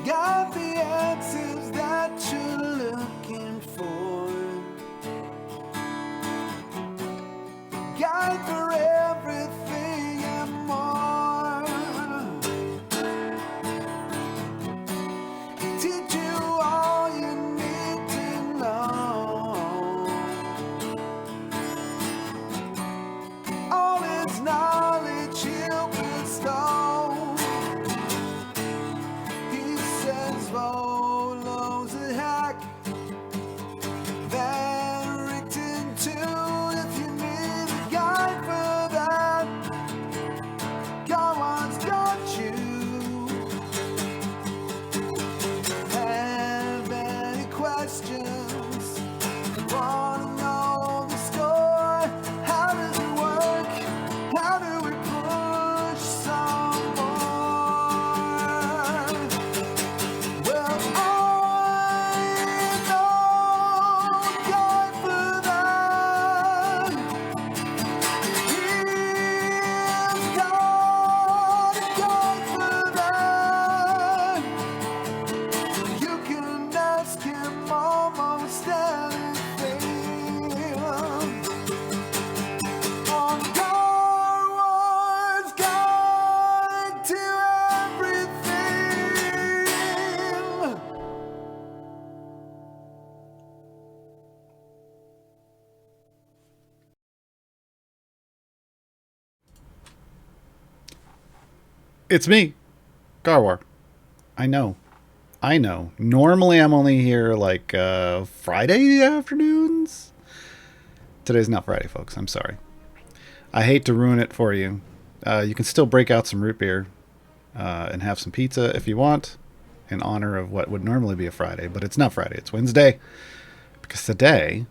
Got the answers that you're looking for. Guide for everything and more. Teach you all you need to know. All his knowledge he'll bestow. He says Volo's a hack. Van Richten too, if you need a guide for that. Gaarawarr's got you. Have any questions? Wanna know the score? How does it work? How do we push some more? Well, I know a guide for that. He's got a guide for that. You can ask him almost anything on Gaarawarr's Guide to Everything. It's me, Gaarawarr. I know. Normally I'm only here like Friday afternoons. Today's not Friday, folks. I'm sorry. I hate to ruin it for you. You can still break out some root beer and have some pizza if you want, in honor of what would normally be a Friday. But it's not Friday. It's Wednesday. Because today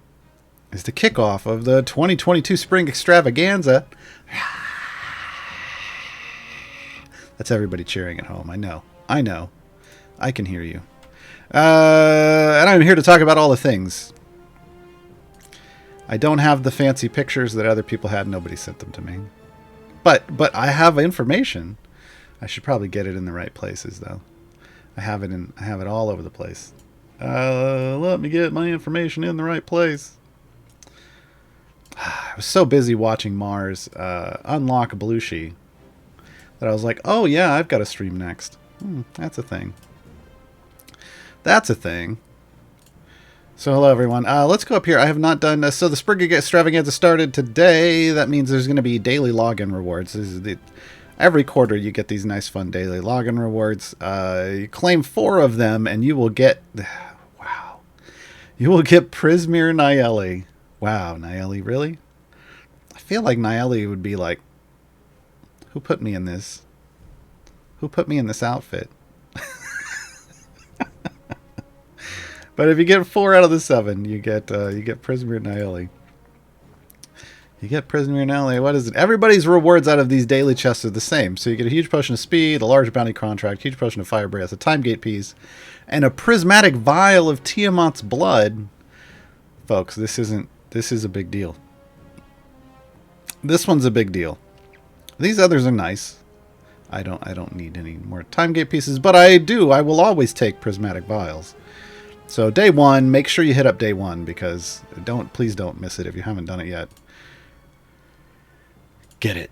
is the kickoff of the 2022 Spring Extravaganza. That's everybody cheering at home. I know. I can hear you. And I'm here to talk about all the things. I don't have the fancy pictures that other people had. Nobody sent them to me. But I have information. I should probably get it in the right places, though. I have it all over the place. Let me get my information in the right place. I was so busy watching Mars unlock Blushie that I was like, oh yeah, I've got to stream next. That's a thing. So hello everyone. Let's go up here. I have not done so the Spring Extravaganza started today. That means there's going to be daily login rewards. This is every quarter you get these nice fun daily login rewards. You claim 4 of them and you will get wow. You will get Prismir Nayeli. Wow, Nayeli, really? I feel like Nayeli would be like, who put me in this? Who put me in this outfit? But if you get 4 out of the 7, you get Prismir Nayeli. You get Prismir Nayeli. What is it? Everybody's rewards out of these daily chests are the same. So you get a huge potion of speed, a large bounty contract, huge potion of fire breath, a time gate piece, and a prismatic vial of Tiamat's blood. Folks, this is a big deal. This one's a big deal. These others are nice. I don't need any more time gate pieces, but I will always take prismatic vials. So day 1, make sure you hit up day 1 because please don't miss it if you haven't done it yet. Get it.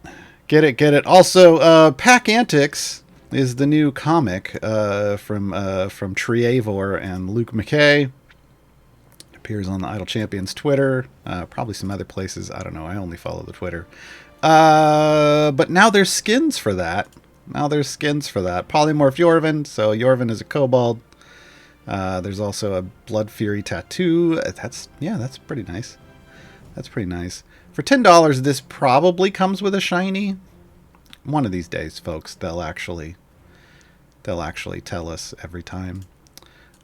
Also, Pack Antics is the new comic from Triavor and Luke McKay. It appears on the Idle Champions Twitter, probably some other places. I don't know. I only follow the Twitter. But now there's skins for that. Polymorph Xeraphon. So Xeraphon is a Cobalt. There's also a Blood Fury tattoo. That's pretty nice. For $10, this probably comes with a shiny. One of these days, folks, they'll actually tell us every time.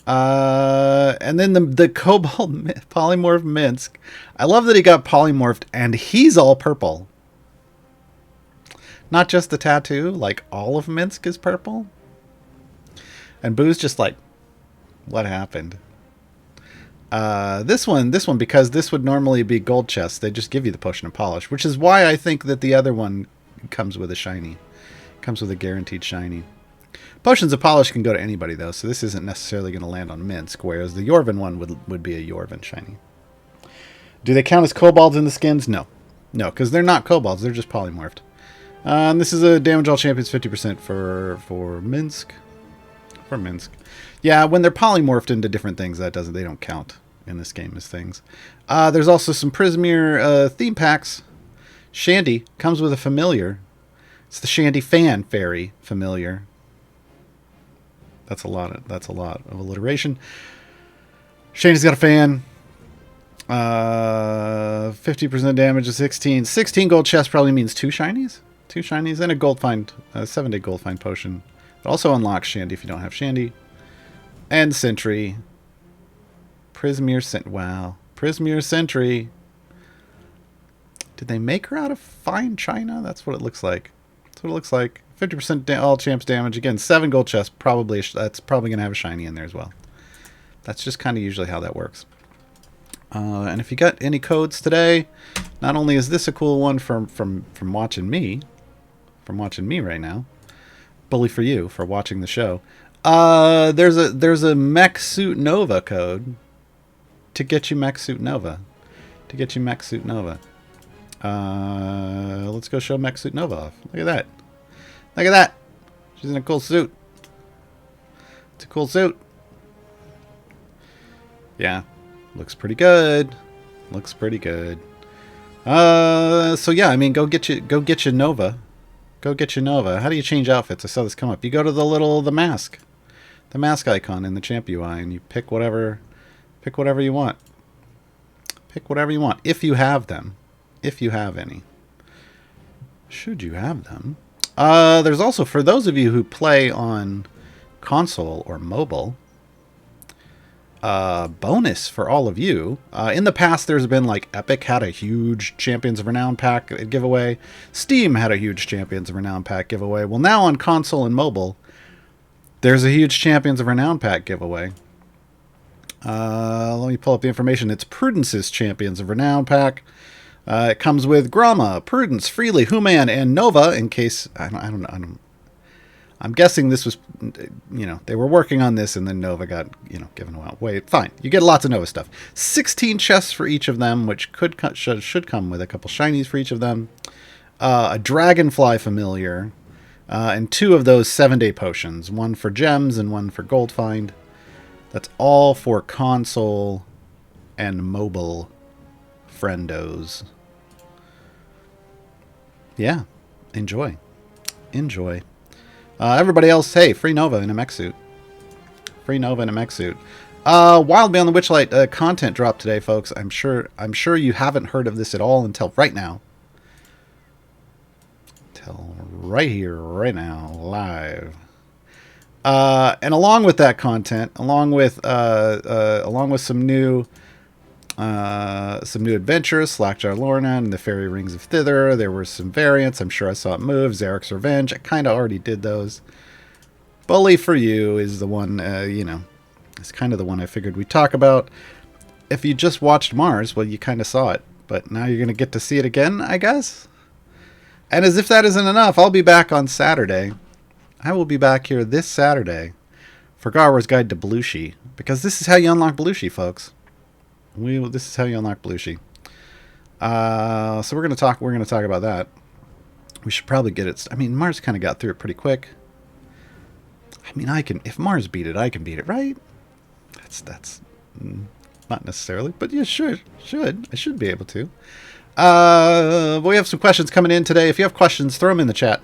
And then the Cobalt Polymorph Minsk. I love that he got polymorphed and he's all purple. Not just the tattoo, like all of Minsk is purple. And Boo's just like, what happened? This one, because this would normally be gold chest, they just give you the potion of polish, which is why I think that the other one comes with a shiny. Comes with a guaranteed shiny. Potions of polish can go to anybody, though, so this isn't necessarily going to land on Minsk, whereas the Xeraphon one would be a Xeraphon shiny. Do they count as kobolds in the skins? No. No, because they're not kobolds, they're just polymorphed. And this is a damage all champions 50% for Minsk. For Minsk. Yeah, when they're polymorphed into different things, they don't count in this game as things. There's also some Prismere theme packs. Shandy comes with a familiar. It's the Shandy Fan Fairy familiar. That's a lot of alliteration. Shandy's got a fan. 50% damage to 16. 16 gold chest probably means 2 shinies. 2 shinies and a gold find, 7-day gold find potion. It also unlocks Shandy if you don't have Shandy. And Sentry. Prismere Sentry. Wow. Prismere Sentry. Did they make her out of fine china? That's what it looks like. That's what it looks like. 50% all champs damage. Again, 7 gold chests. That's probably going to have a shiny in there as well. That's just kind of usually how that works. And if you got any codes today, not only is this a cool one from watching me, right now, bully for you for watching the show. There's a Mech Suit Nova code to get you Mech Suit Nova. Let's go show Mech Suit Nova off. Look at that. Look at that. She's in a cool suit. It's a cool suit. Yeah. Looks pretty good. Looks pretty good. So yeah, I mean, go get you Nova. Go get you Nova. How do you change outfits? I saw this come up. You go to the mask icon in the champ UI, and you pick whatever you want. Pick whatever you want, if you have them. If you have any. Should you have them? There's also, for those of you who play on console or mobile, bonus for all of you. In the past, there's been like Epic had a huge Champions of Renown pack giveaway. Steam had a huge Champions of Renown pack giveaway. Well, now on console and mobile, there's a huge Champions of Renown pack giveaway. Let me pull up the information. It's Prudence's Champions of Renown pack. It comes with Gromma, Prudence, Freely, Human, and Nova. In case I don't know. I'm guessing this was, they were working on this and then Nova got, given out. Wait, fine. You get lots of Nova stuff. 16 chests for each of them, which should come with a couple shinies for each of them. A Dragonfly familiar, and 2 of those 7-day potions. 1 for gems and 1 for gold find. That's all for console and mobile friendos. Yeah, enjoy. Everybody else, hey, free Nova in a mech suit. Wild Beyond the Witchlight content dropped today, folks. I'm sure you haven't heard of this at all until right now. Right here, right now, live. And along with that content, along with some new adventures, Slackjar Lorna and the Fairy Rings of Thither. There were some variants. I'm sure I saw it move. Zarek's Revenge. I kind of already did those. Bully for You is the one, it's kind of the one I figured we'd talk about. If you just watched Mars, well, you kind of saw it. But now you're going to get to see it again, I guess? And as if that isn't enough, I'll be back on Saturday. I will be back here this Saturday for Gaarawarr's Guide to Blushie. Because this is how you unlock Blushie, folks. This is how you unlock Blushie. So we're gonna talk about that. We should probably get it. I mean, Mars kind of got through it pretty quick. I mean, if Mars beat it, I can beat it, right? That's not necessarily, but yeah, I should be able to. But we have some questions coming in today. If you have questions, throw them in the chat.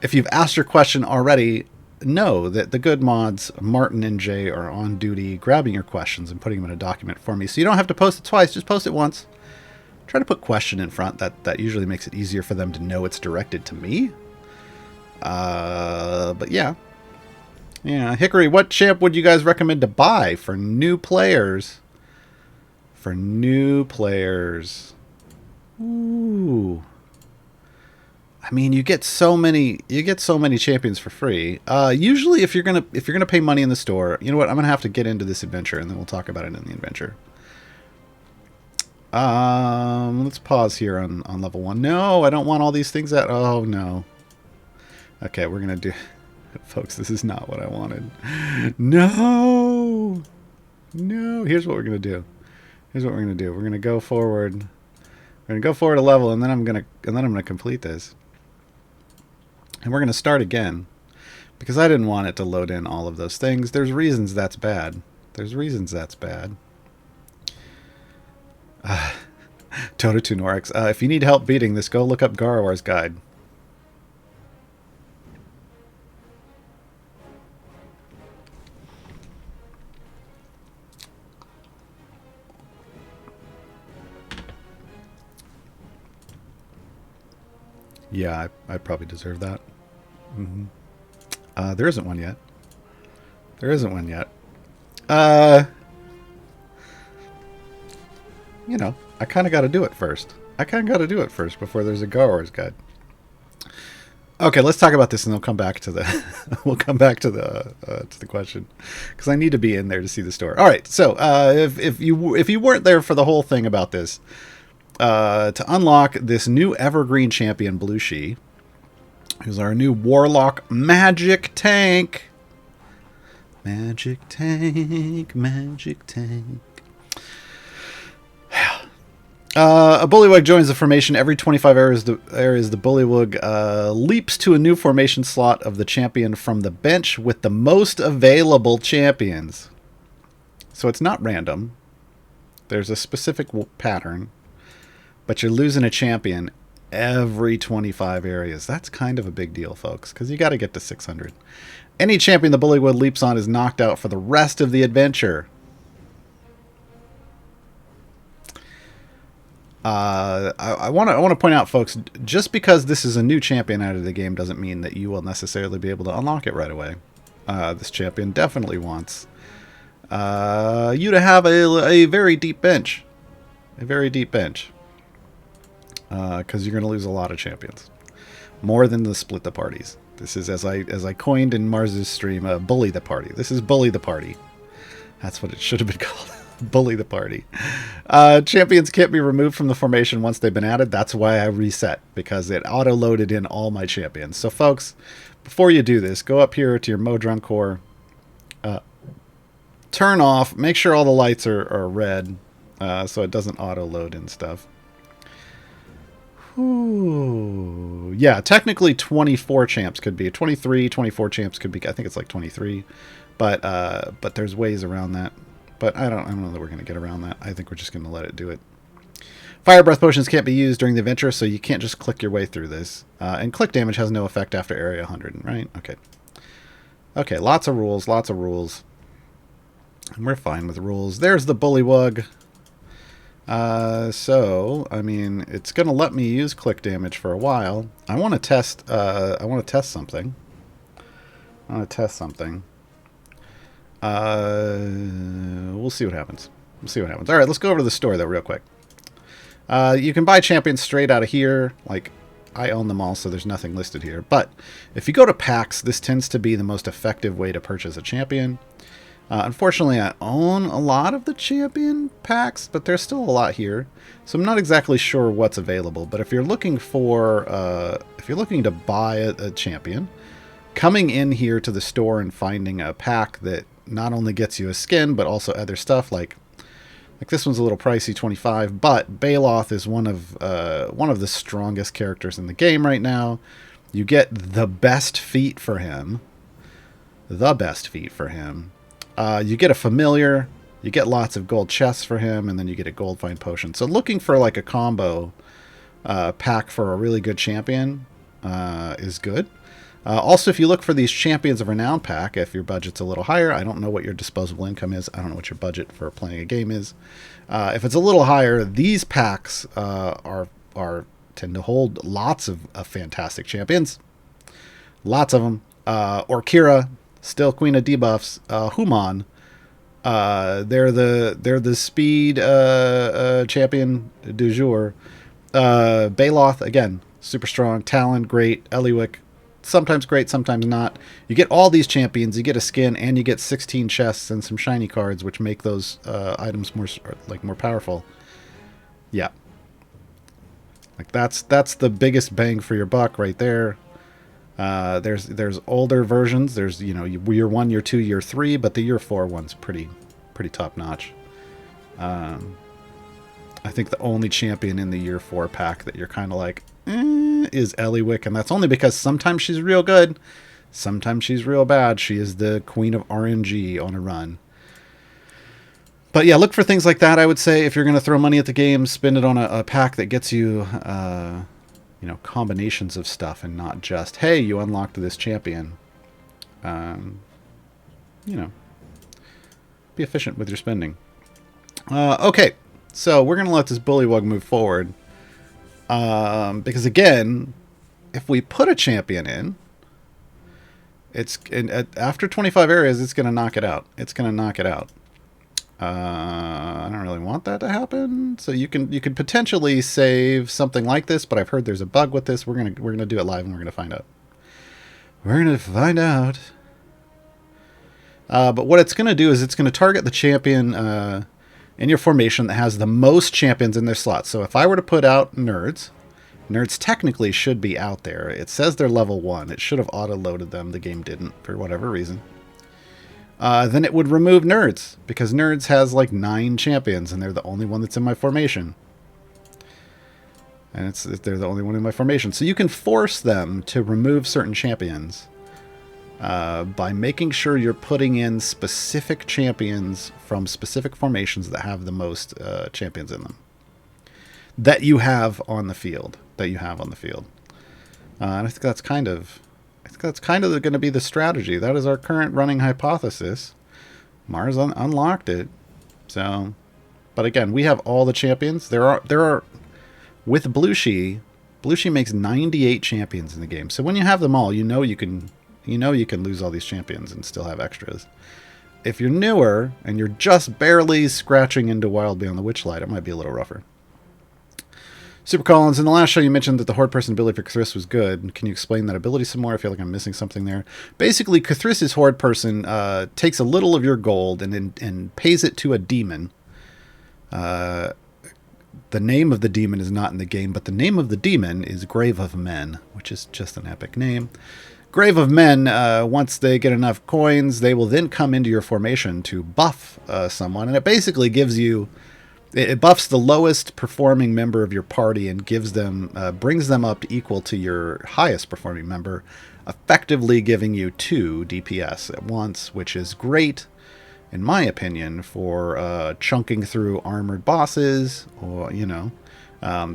If you've asked your question already, know that the good mods, Martin and Jay, are on duty grabbing your questions and putting them in a document for me. So you don't have to post it twice, just post it once. Try to put question in front. That usually makes it easier for them to know it's directed to me. But yeah. Yeah, Hickory, what champ would you guys recommend to buy for new players? Ooh. I mean, you get so many champions for free. Usually, if you're gonna pay money in the store, you know what? I'm gonna have to get into this adventure, and then we'll talk about it in the adventure. Let's pause here on level 1. No, I don't want all these things at. Oh no. Okay, we're gonna do, folks. This is not what I wanted. No, no. Here's what we're gonna do. Here's what we're gonna do. We're gonna go forward. We're gonna go forward a level, and then I'm gonna complete this. And we're going to start again, because I didn't want it to load in all of those things. There's reasons that's bad. There's reasons that's bad. Toto 2 Norix. If you need help beating this, go look up Gaarawarr's guide. Yeah, I probably deserve that. There isn't one yet. There isn't one yet. You know, I kind of got to do it first. I kind of got to do it first before there's a Gaarawarr's guide. Okay, let's talk about this, and we'll come back to the we'll come back to the question, because I need to be in there to see the store. All right, so if you weren't there for the whole thing about this, to unlock this new evergreen champion, Blushie, who's our new warlock magic tank. Magic tank, magic tank. A bullywug joins the formation every 25 areas. The bullywug leaps to a new formation slot of the champion from the bench with the most available champions. So it's not random. There's a specific pattern, but you're losing a champion every 25 areas. That's kind of a big deal, folks, because you got to get to 600. Any champion the bullywug leaps on is knocked out for the rest of the adventure. I want to point out, folks, just because this is a new champion out of the game doesn't mean that you will necessarily be able to unlock it right away. This champion definitely wants you to have a very deep bench. A very deep bench. Because you're going to lose a lot of champions. More than the split the parties. This is, as I coined in Mars's stream, bully the party. This is bully the party. That's what it should have been called. Bully the party. Champions can't be removed from the formation once they've been added. That's why I reset, because it auto-loaded in all my champions. So, folks, before you do this, go up here to your Modron core. Turn off. Make sure all the lights are red, so it doesn't auto-load in stuff. Ooh. Yeah, technically 24 champs could be 23, 24 champs could be. I think it's like 23, but there's ways around that. But I don't know that we're going to get around that. I think we're just going to let it do it. Fire breath potions can't be used during the adventure, so you can't just click your way through this. And click damage has no effect after area 100, right? Okay. Okay, lots of rules, lots of rules. And we're fine with rules. There's the bullywug. So, I mean, it's going to let me use click damage for a while. I want to test something. We'll see what happens. All right, let's go over to the store, though, real quick. You can buy champions straight out of here. Like, I own them all, so there's nothing listed here. But if you go to packs, this tends to be the most effective way to purchase a champion. Unfortunately, I own a lot of the champion packs, but there's still a lot here. So I'm not exactly sure what's available. But if you're looking for, if you're looking to buy a champion, coming in here to the store and finding a pack that not only gets you a skin, but also other stuff like this one's a little pricey, 25. But Baloth is one of the strongest characters in the game right now. You get the best feat for him. You get a familiar, you get lots of gold chests for him, and then you get a gold fine potion. So looking for like a combo pack for a really good champion is good. Also, if you look for these Champions of Renown pack, if your budget's a little higher, I don't know what your disposable income is. I don't know what your budget for playing a game is. If it's a little higher, these packs tend to hold lots of fantastic champions. Lots of them. Orkira, still queen of debuffs. Human, they're the speed champion du jour. Baloth, again, super strong. Talon, great. Eliwick, sometimes great, sometimes not. You get all these champions, you get a skin, and you get 16 chests and some shiny cards, which make those items more powerful. Yeah. Like that's the biggest bang for your buck right there. There's older versions. There's year 1, year 2, year 3, but the year 4 one's pretty top notch. I think the only champion in the year 4 pack that you're kind of like is Eliwick, and that's only because sometimes she's real good, sometimes she's real bad. She is the queen of RNG on a run. But yeah, look for things like that. I would say if you're going to throw money at the game, spend it on a pack that gets you, combinations of stuff, and not just, hey, you unlocked this champion. Be efficient with your spending. Okay, so we're going to let this bullywug move forward. Because again, if we put a champion in, after 25 areas, it's going to knock it out. I don't really want that to happen. So you could potentially save something like this, but I've heard there's a bug with this. We're gonna do it live, and we're gonna find out. But what it's gonna do is it's gonna target the champion in your formation that has the most champions in their slots. So if I were to put out nerds technically should be out there. It says they're level 1. It should have auto-loaded them. The game didn't for whatever reason. Then it would remove nerds, because nerds has like 9 champions, and they're the only one that's in my formation. And they're the only one in my formation. So you can force them to remove certain champions by making sure you're putting in specific champions from specific formations that have the most champions in them. That you have on the field. And I think that's kind of going to be the strategy. That is our current running hypothesis. Mars unlocked it. So, but again, we have all the champions. There are with Blushie makes 98 champions in the game. So when you have them all, you know you can lose all these champions and still have extras. If you're newer and you're just barely scratching into Wild Beyond the Witchlight, it might be a little rougher. Super Collins, in the last show you mentioned that the Horde person ability for Cthulhu was good. Can you explain that ability some more? I feel like I'm missing something there. Basically, Cthulhu's Horde person takes a little of your gold and pays it to a demon. The name of the demon is not in the game, but the name of the demon is Grave of Men, which is just an epic name. Grave of Men, once they get enough coins, they will then come into your formation to buff someone, and it basically gives you... It buffs the lowest performing member of your party and gives them, brings them up equal to your highest performing member, effectively giving you 2 DPS at once, which is great, in my opinion, for chunking through armored bosses, or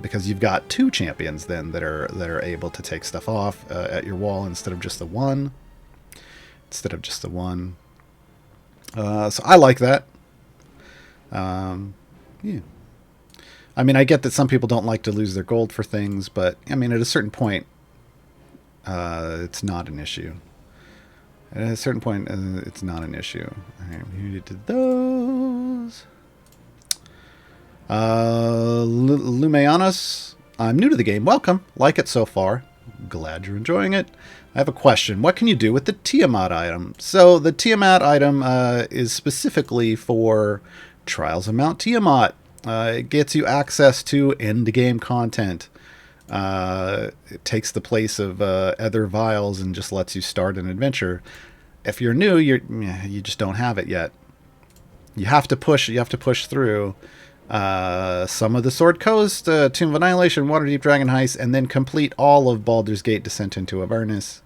because you've got 2 champions then that are able to take stuff off at your wall instead of just the one. So I like that. Yeah. I mean, I get that some people don't like to lose their gold for things, but, I mean, at a certain point, it's not an issue. At a certain point, it's not an issue. Alright, we did those. Lumeanos, I'm new to the game. Welcome. Like it so far. Glad you're enjoying it. I have a question. What can you do with the Tiamat item? So, the Tiamat item is specifically for... Trials of Mount Tiamat. It gets you access to end-game content. It takes the place of other vials and just lets you start an adventure. If you're new, you just don't have it yet. You have to push through some of the Sword Coast, Tomb of Annihilation, Waterdeep Dragon Heist, and then complete all of Baldur's Gate Descent into Avernus.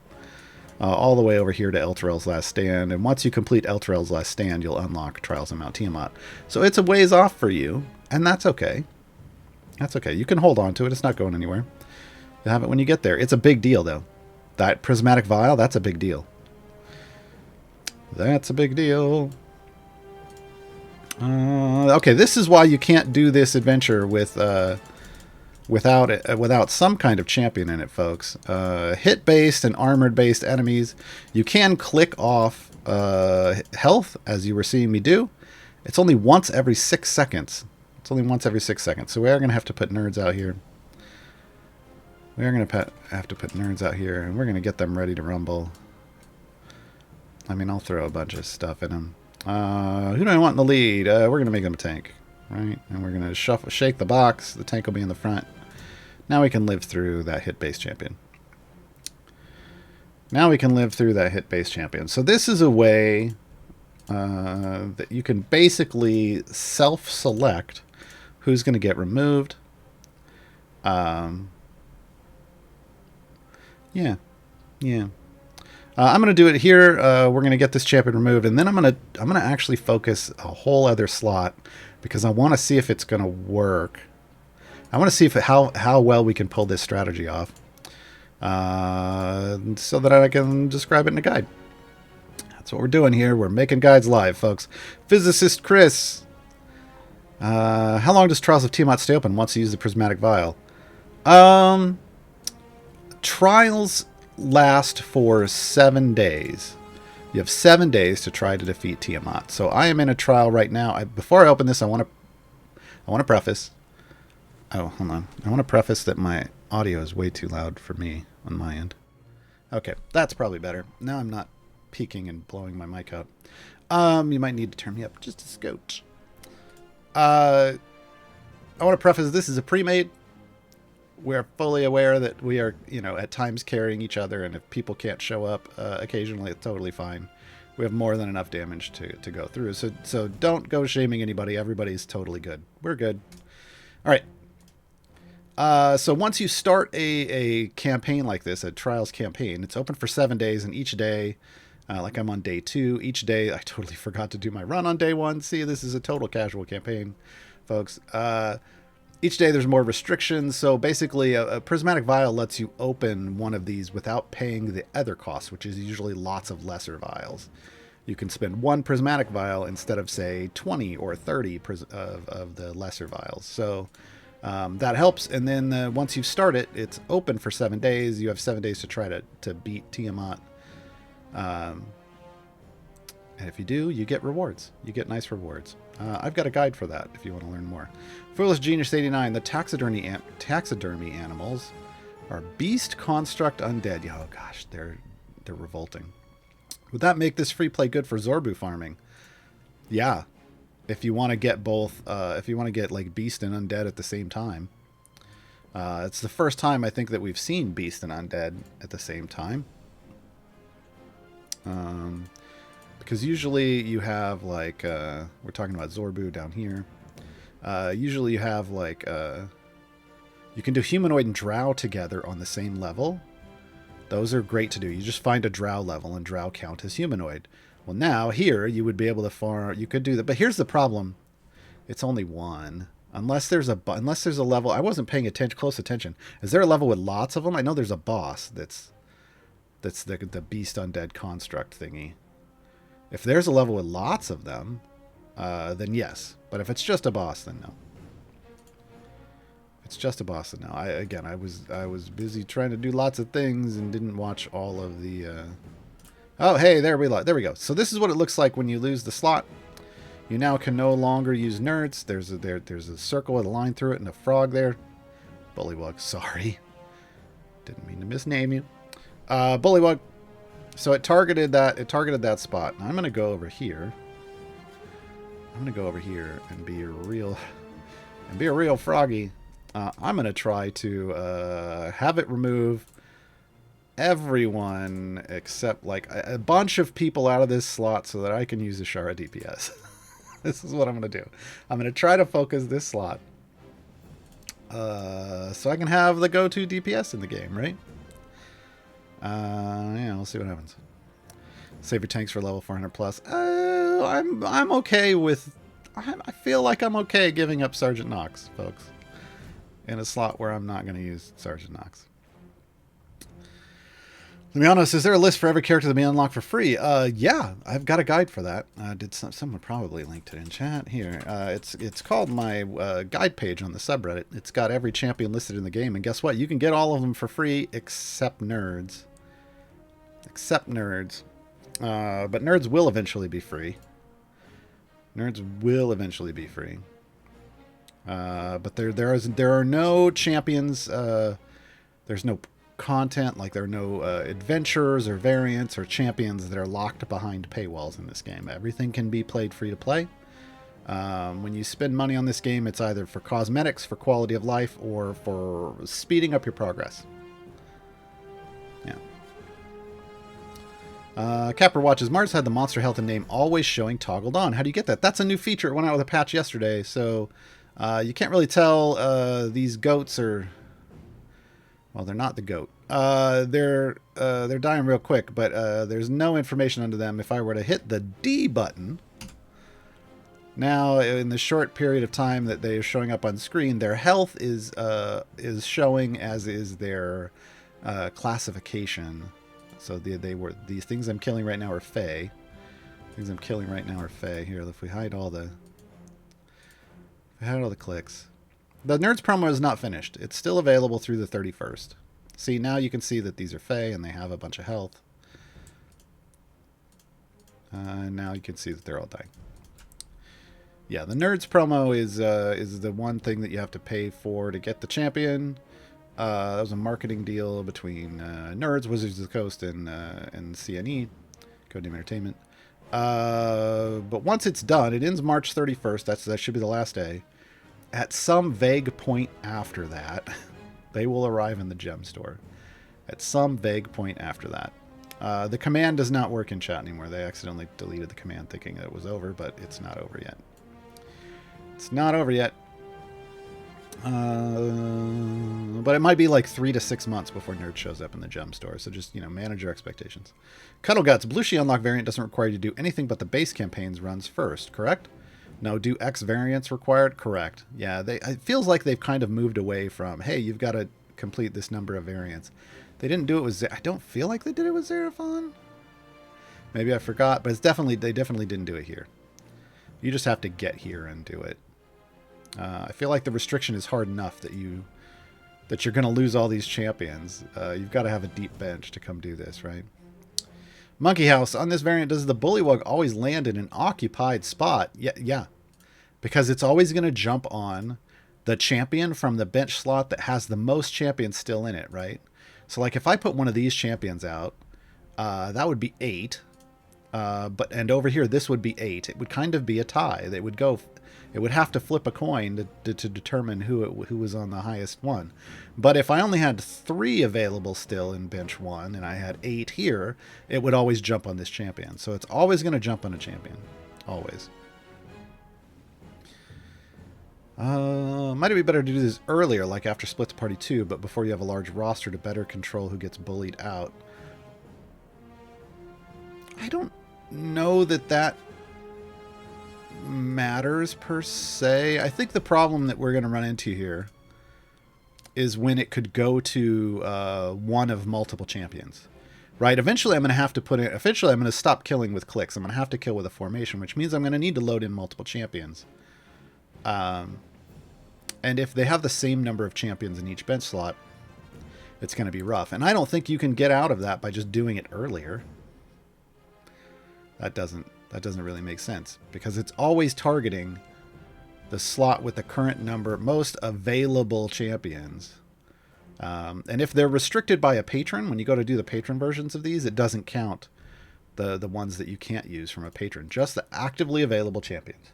All the way over here to Elturel's Last Stand. And once you complete Elturel's Last Stand, you'll unlock Trials of Mount Tiamat. So it's a ways off for you, and that's okay. That's okay. You can hold on to it. It's not going anywhere. You'll have it when you get there. It's a big deal, though. That prismatic vial, that's a big deal. That's a big deal. Okay, this is why you can't do this adventure with... without some kind of champion in it, folks. Hit-based and armored-based enemies. You can click off health, as you were seeing me do. It's only once every 6 seconds. So we are going to have to put nerds out here. We're going to have to put nerds out here, and we're going to get them ready to rumble. I mean, I'll throw a bunch of stuff in them. Who do I want in the lead? We're going to make them a tank, right? And we're going to shake the box. The tank will be in the front. Now we can live through that hit base champion. So this is a way that you can basically self-select who's going to get removed. Yeah. I'm going to do it here. We're going to get this champion removed, and then I'm going to actually focus a whole other slot because I want to see if it's going to work. I want to see if how well we can pull this strategy off, so that I can describe it in a guide. That's what we're doing here. We're making guides live, folks. Physicist Chris. How long does Trials of Tiamat stay open once you use the prismatic vial? Trials last for 7 days. You have 7 days to try to defeat Tiamat. So I am in a trial right now. Before I open this, I want to preface. Oh, hold on. I want to preface that my audio is way too loud for me on my end. Okay, that's probably better. Now I'm not peaking and blowing my mic out. You might need to turn me up just a scotch. I want to preface this is a pre-made. We're fully aware that we are, at times carrying each other, and if people can't show up occasionally, it's totally fine. We have more than enough damage to go through. So don't go shaming anybody. Everybody's totally good. We're good. All right. So once you start a campaign like this, a Trials campaign, it's open for 7 days, and each day, like I'm on day 2, each day, I totally forgot to do my run on day 1. See, this is a total casual campaign, folks. Each day there's more restrictions, so basically a prismatic vial lets you open one of these without paying the other cost, which is usually lots of lesser vials. You can spend 1 prismatic vial instead of, say, 20 or 30 of the lesser vials. So that helps, and then once you start it, it's open for 7 days. You have 7 days to try to beat Tiamat. And if you do, you get rewards. You get nice rewards. I've got a guide for that if you want to learn more. Foolish Genius 89. The taxidermy animals are beast construct undead. Oh gosh, they're revolting. Would that make this free play good for Zorbu farming? Yeah, if you want to get both. If you want to get like beast and undead at the same time. It's the first time I think that we've seen beast and undead at the same time. Because usually you have like we're talking about Zorbu down here. Usually you have like you can do humanoid and drow together on the same level. Those are great to do. You just find a drow level and drow count as humanoid. Well, now here you would be able to farm. You could do that, but here's the problem: it's only 1. Unless there's a level. I wasn't paying close attention. Is there a level with lots of them? I know there's a boss that's the beast undead construct thingy. If there's a level with lots of them, then yes. But if it's just a boss, then no. It's just a boss, then no. I was busy trying to do lots of things and didn't watch all of the. Oh, hey, there we go. So this is what it looks like when you lose the slot. You now can no longer use nerds. There's a circle with a line through it and a frog there. Bullywug, sorry. Didn't mean to misname you. Bullywug. So it targeted that spot. Now I'm gonna go over here. And be a real froggy. I'm gonna try to have it remove everyone except like a bunch of people out of this slot so that I can use Ashara DPS. This is what I'm gonna do. I'm gonna try to focus this slot so I can have the go-to DPS in the game, right? Yeah, we'll see what happens. Save your tanks for level 400 plus. I'm okay with. I feel like I'm okay giving up Sergeant Knox, folks, in a slot where I'm not going to use Sergeant Knox. To be honest, is there a list for every character that may unlock for free? Yeah, I've got a guide for that. Someone probably linked it in chat here. It's called my guide page on the subreddit. It's got every champion listed in the game, and guess what? You can get all of them for free except nerds. But nerds will eventually be free. But there are no champions There's no content, like there are no adventures or variants or champions that are locked behind paywalls in this game. Everything can be played free to play. When you spend money on this game, it's either for cosmetics, for quality of life, or for speeding up your progress. Yeah. Capper watches. Mars had the monster health and name always showing toggled on. How do you get that? That's a new feature. It went out with a patch yesterday, so you can't really tell these goats are... Well, they're not the goat. They're dying real quick, but there's no information under them. If I were to hit the D button... Now, in the short period of time that they are showing up on screen, their health is showing, as is their classification. So these things I'm killing right now are Fey. Things I'm killing right now are Fey. Here, if we hide all the clicks. The Nerds promo is not finished. It's still available through the 31st. See, now you can see that these are Fey and they have a bunch of health. Now you can see that they're all dying. Yeah, the Nerds promo is the one thing that you have to pay for to get the champion. That was a marketing deal between Nerds, Wizards of the Coast, and CNE, Codename Entertainment. But once it's done, it ends March 31st. That should be the last day. At some vague point after that, they will arrive in the gem store. At some vague point after that. The command does not work in chat anymore. They accidentally deleted the command thinking that it was over, but it's not over yet. It's not over yet. But it might be like 3 to 6 months before Nerd shows up in the gem store. So just, manage your expectations. Cuddle Guts. Blushie unlock variant doesn't require you to do anything but the base campaigns runs first, correct? No, do X variants required? Correct. Yeah, it feels like they've kind of moved away from, hey, you've got to complete this number of variants. They didn't do it with... I don't feel like they did it with Xeraphon. Maybe I forgot, but they definitely didn't do it here. You just have to get here and do it. I feel like the restriction is hard enough that you're going to lose all these champions. You've got to have a deep bench to come do this, right? Monkey House. On this variant, does the Bullywug always land in an occupied spot? Yeah. Because it's always going to jump on the champion from the bench slot that has the most champions still in it, right? So like if I put one of these champions out, that would be 8. And over here, this would be 8. It would kind of be a tie. It would have to flip a coin to determine who was on the highest one. But if I only had 3 available still in bench 1 and I had 8 here, it would always jump on this champion. So it's always going to jump on a champion. Always. Might it be better to do this earlier, like after Split to Party 2, but before you have a large roster to better control who gets bullied out? I don't know that matters per se. I think the problem that we're going to run into here is when it could go to one of multiple champions, right? Eventually I'm going to have to I'm going to stop killing with clicks. I'm going to have to kill with a formation, which means I'm going to need to load in multiple champions. And if they have the same number of champions in each bench slot, it's going to be rough. And I don't think you can get out of that by just doing it earlier. That doesn't really make sense, because it's always targeting the slot with the current number, most available champions. And if they're restricted by a patron, when you go to do the patron versions of these, it doesn't count the ones that you can't use from a patron. Just the actively available champions.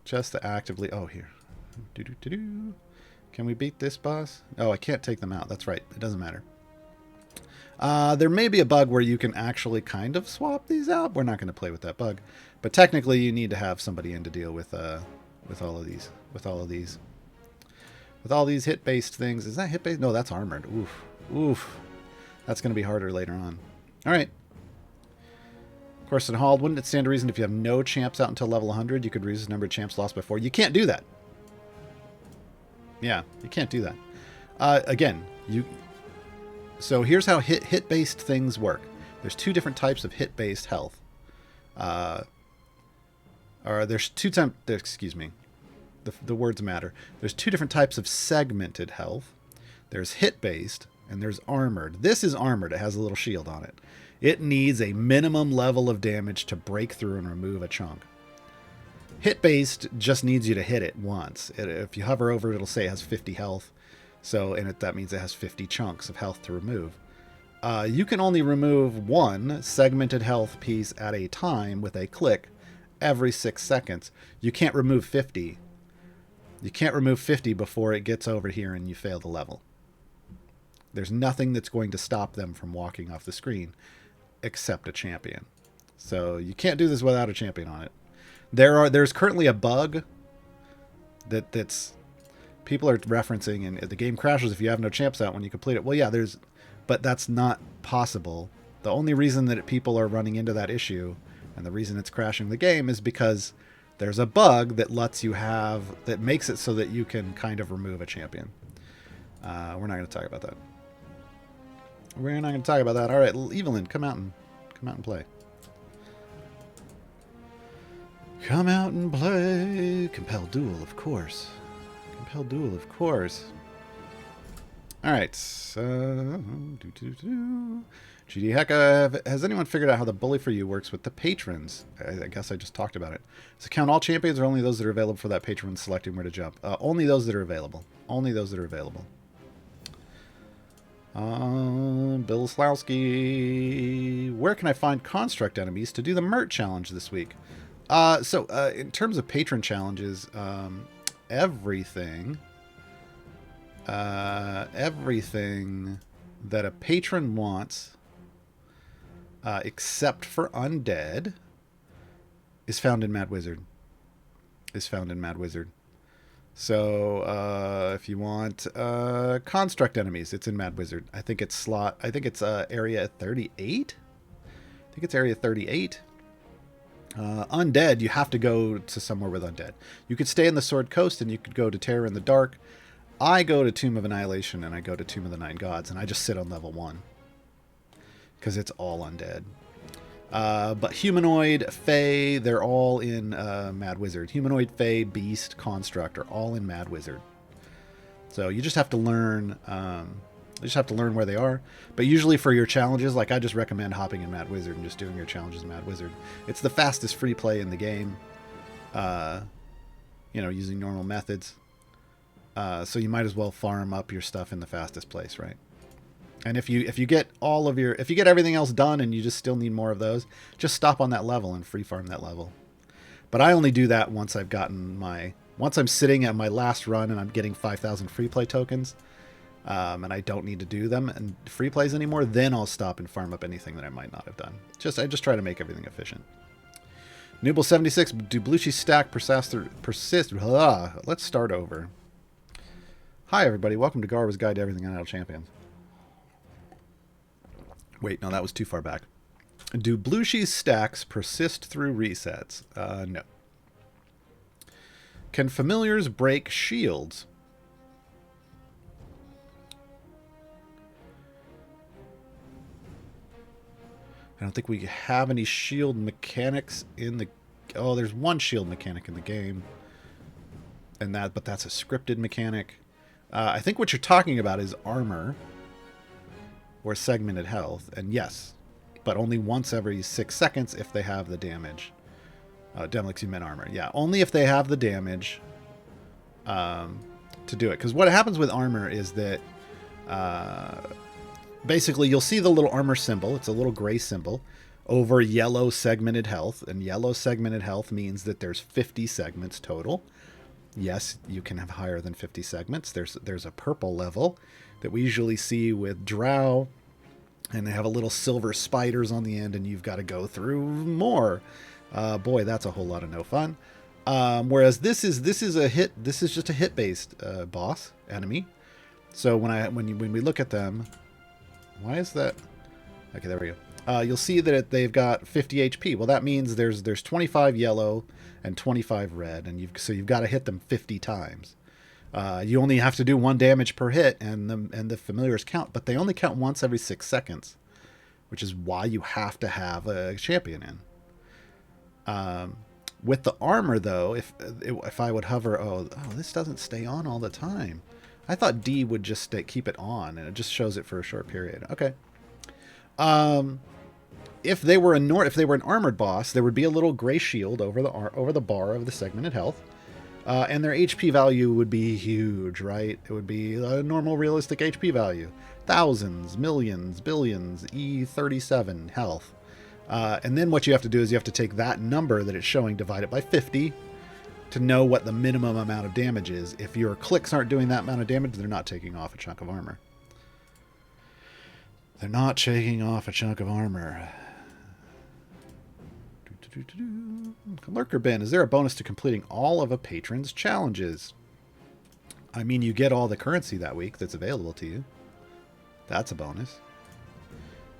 Just the actively... Oh, here. Can we beat this boss? Oh, I can't take them out. That's right. It doesn't matter. There may be a bug where you can actually kind of swap these out. We're not going to play with that bug, but technically you need to have somebody in to deal with all of these, with all these hit-based things. Is that hit-based? No, that's armored. Oof. That's going to be harder later on. All right. Corson Hall, wouldn't it stand to reason if you have no champs out until level 100, you could reduce the number of champs lost before? You can't do that. Yeah, you can't do that. Again, So here's how hit-based things work. There's 2 different types of hit-based health. There's 2 types... Excuse me. The words matter. There's 2 different types of segmented health. There's hit-based, and there's armored. This is armored. It has a little shield on it. It needs a minimum level of damage to break through and remove a chunk. Hit-based just needs you to hit it once. If you hover over it, it'll say it has 50 health. So, and that means it has 50 chunks of health to remove. You can only remove one segmented health piece at a time with a click every 6 seconds. You can't remove 50. You can't remove 50 before it gets over here and you fail the level. There's nothing that's going to stop them from walking off the screen except a champion. So you can't do this without a champion on it. There's currently a bug that's people are referencing, and the game crashes if you have no champs out when you complete it. Well, yeah, but that's not possible. The only reason that people are running into that issue, and the reason it's crashing the game, is because there's a bug that that makes it so that you can kind of remove a champion. We're not going to talk about that. We're not going to talk about that. All right, Evelyn, come out and play. Come out and play. Compel duel, of course. Compel duel, of course. All right. GD Hecka, has anyone figured out how the Bully for You works with the patrons? I guess I just talked about it. Does it count all champions or only those that are available for that patron selecting where to jump? Only those that are available. Only those that are available. Bill Slowski, where can I find construct enemies to do the Mert challenge this week? So in terms of patron challenges, everything that a patron wants, except for Undead, is found in Mad Wizard. So if you want construct enemies, it's in Mad Wizard. I think it's area 38. Undead, you have to go to somewhere with Undead. You could stay in the Sword Coast and you could go to Terror in the Dark. I go to Tomb of Annihilation and I go to Tomb of the Nine Gods, and I just sit on level 1 because it's all Undead. But Humanoid, Fae, they're all in Mad Wizard. Humanoid, Fae, Beast, Construct are all in Mad Wizard. So you just have to learn. Where they are. But usually for your challenges, like, I just recommend hopping in Mad Wizard and just doing your challenges in Mad Wizard. It's the fastest free play in the game. Using normal methods. So you might as well farm up your stuff in the fastest place, right? And if you get everything else done and you just still need more of those, just stop on that level and free farm that level. But I only do that once I'm sitting at my last run and I'm getting 5,000 free play tokens, and I don't need to do them and free plays anymore, then I'll stop and farm up anything that I might not have done. I just try to make everything efficient. Nooble76, do Blushie stack persist? Let's start over. Hi everybody, welcome to Gaarawarr's Guide to Everything Untitled Champions. Wait, no, that was too far back. Do Blushie's stacks persist through resets? No. Can familiars break shields? I don't think we have any shield mechanics in the... Oh, there's one shield mechanic in the game. But that's a scripted mechanic. I think what you're talking about is armor or segmented health, and yes, but only once every 6 seconds if they have the damage. Demlix, you meant armor. Yeah, only if they have the damage to do it. Because what happens with armor is that basically you'll see the little armor symbol. It's a little gray symbol over yellow segmented health, and yellow segmented health means that there's 50 segments total. Yes, you can have higher than 50 segments. There's a purple level that we usually see with Drow, and they have a little silver spiders on the end, and you've got to go through more. Boy, that's a whole lot of no fun. Whereas this is just a hit based boss enemy. So when we look at them, why is that? Okay, there we go. You'll see that they've got 50 HP. Well, that means there's 25 yellow and 25 red, and you've got to hit them 50 times. You only have to do 1 damage per hit, and the familiars count, but they only count once every 6 seconds, which is why you have to have a champion in. With the armor, though, if I would hover, this doesn't stay on all the time. I thought D would just keep it on, and it just shows it for a short period. Okay. If they were an armored boss, there would be a little gray shield over the bar of the segmented health. And their HP value would be huge, right? It would be a normal realistic HP value. Thousands, millions, billions, E37 health. And then what you have to do is you have to take that number that it's showing, divide it by 50 to know what the minimum amount of damage is. If your clicks aren't doing that amount of damage, they're not taking off a chunk of armor. They're not taking off a chunk of armor. Lurker bin, is there a bonus to completing all of a patron's challenges? I mean, you get all the currency that week that's available to you. That's a bonus,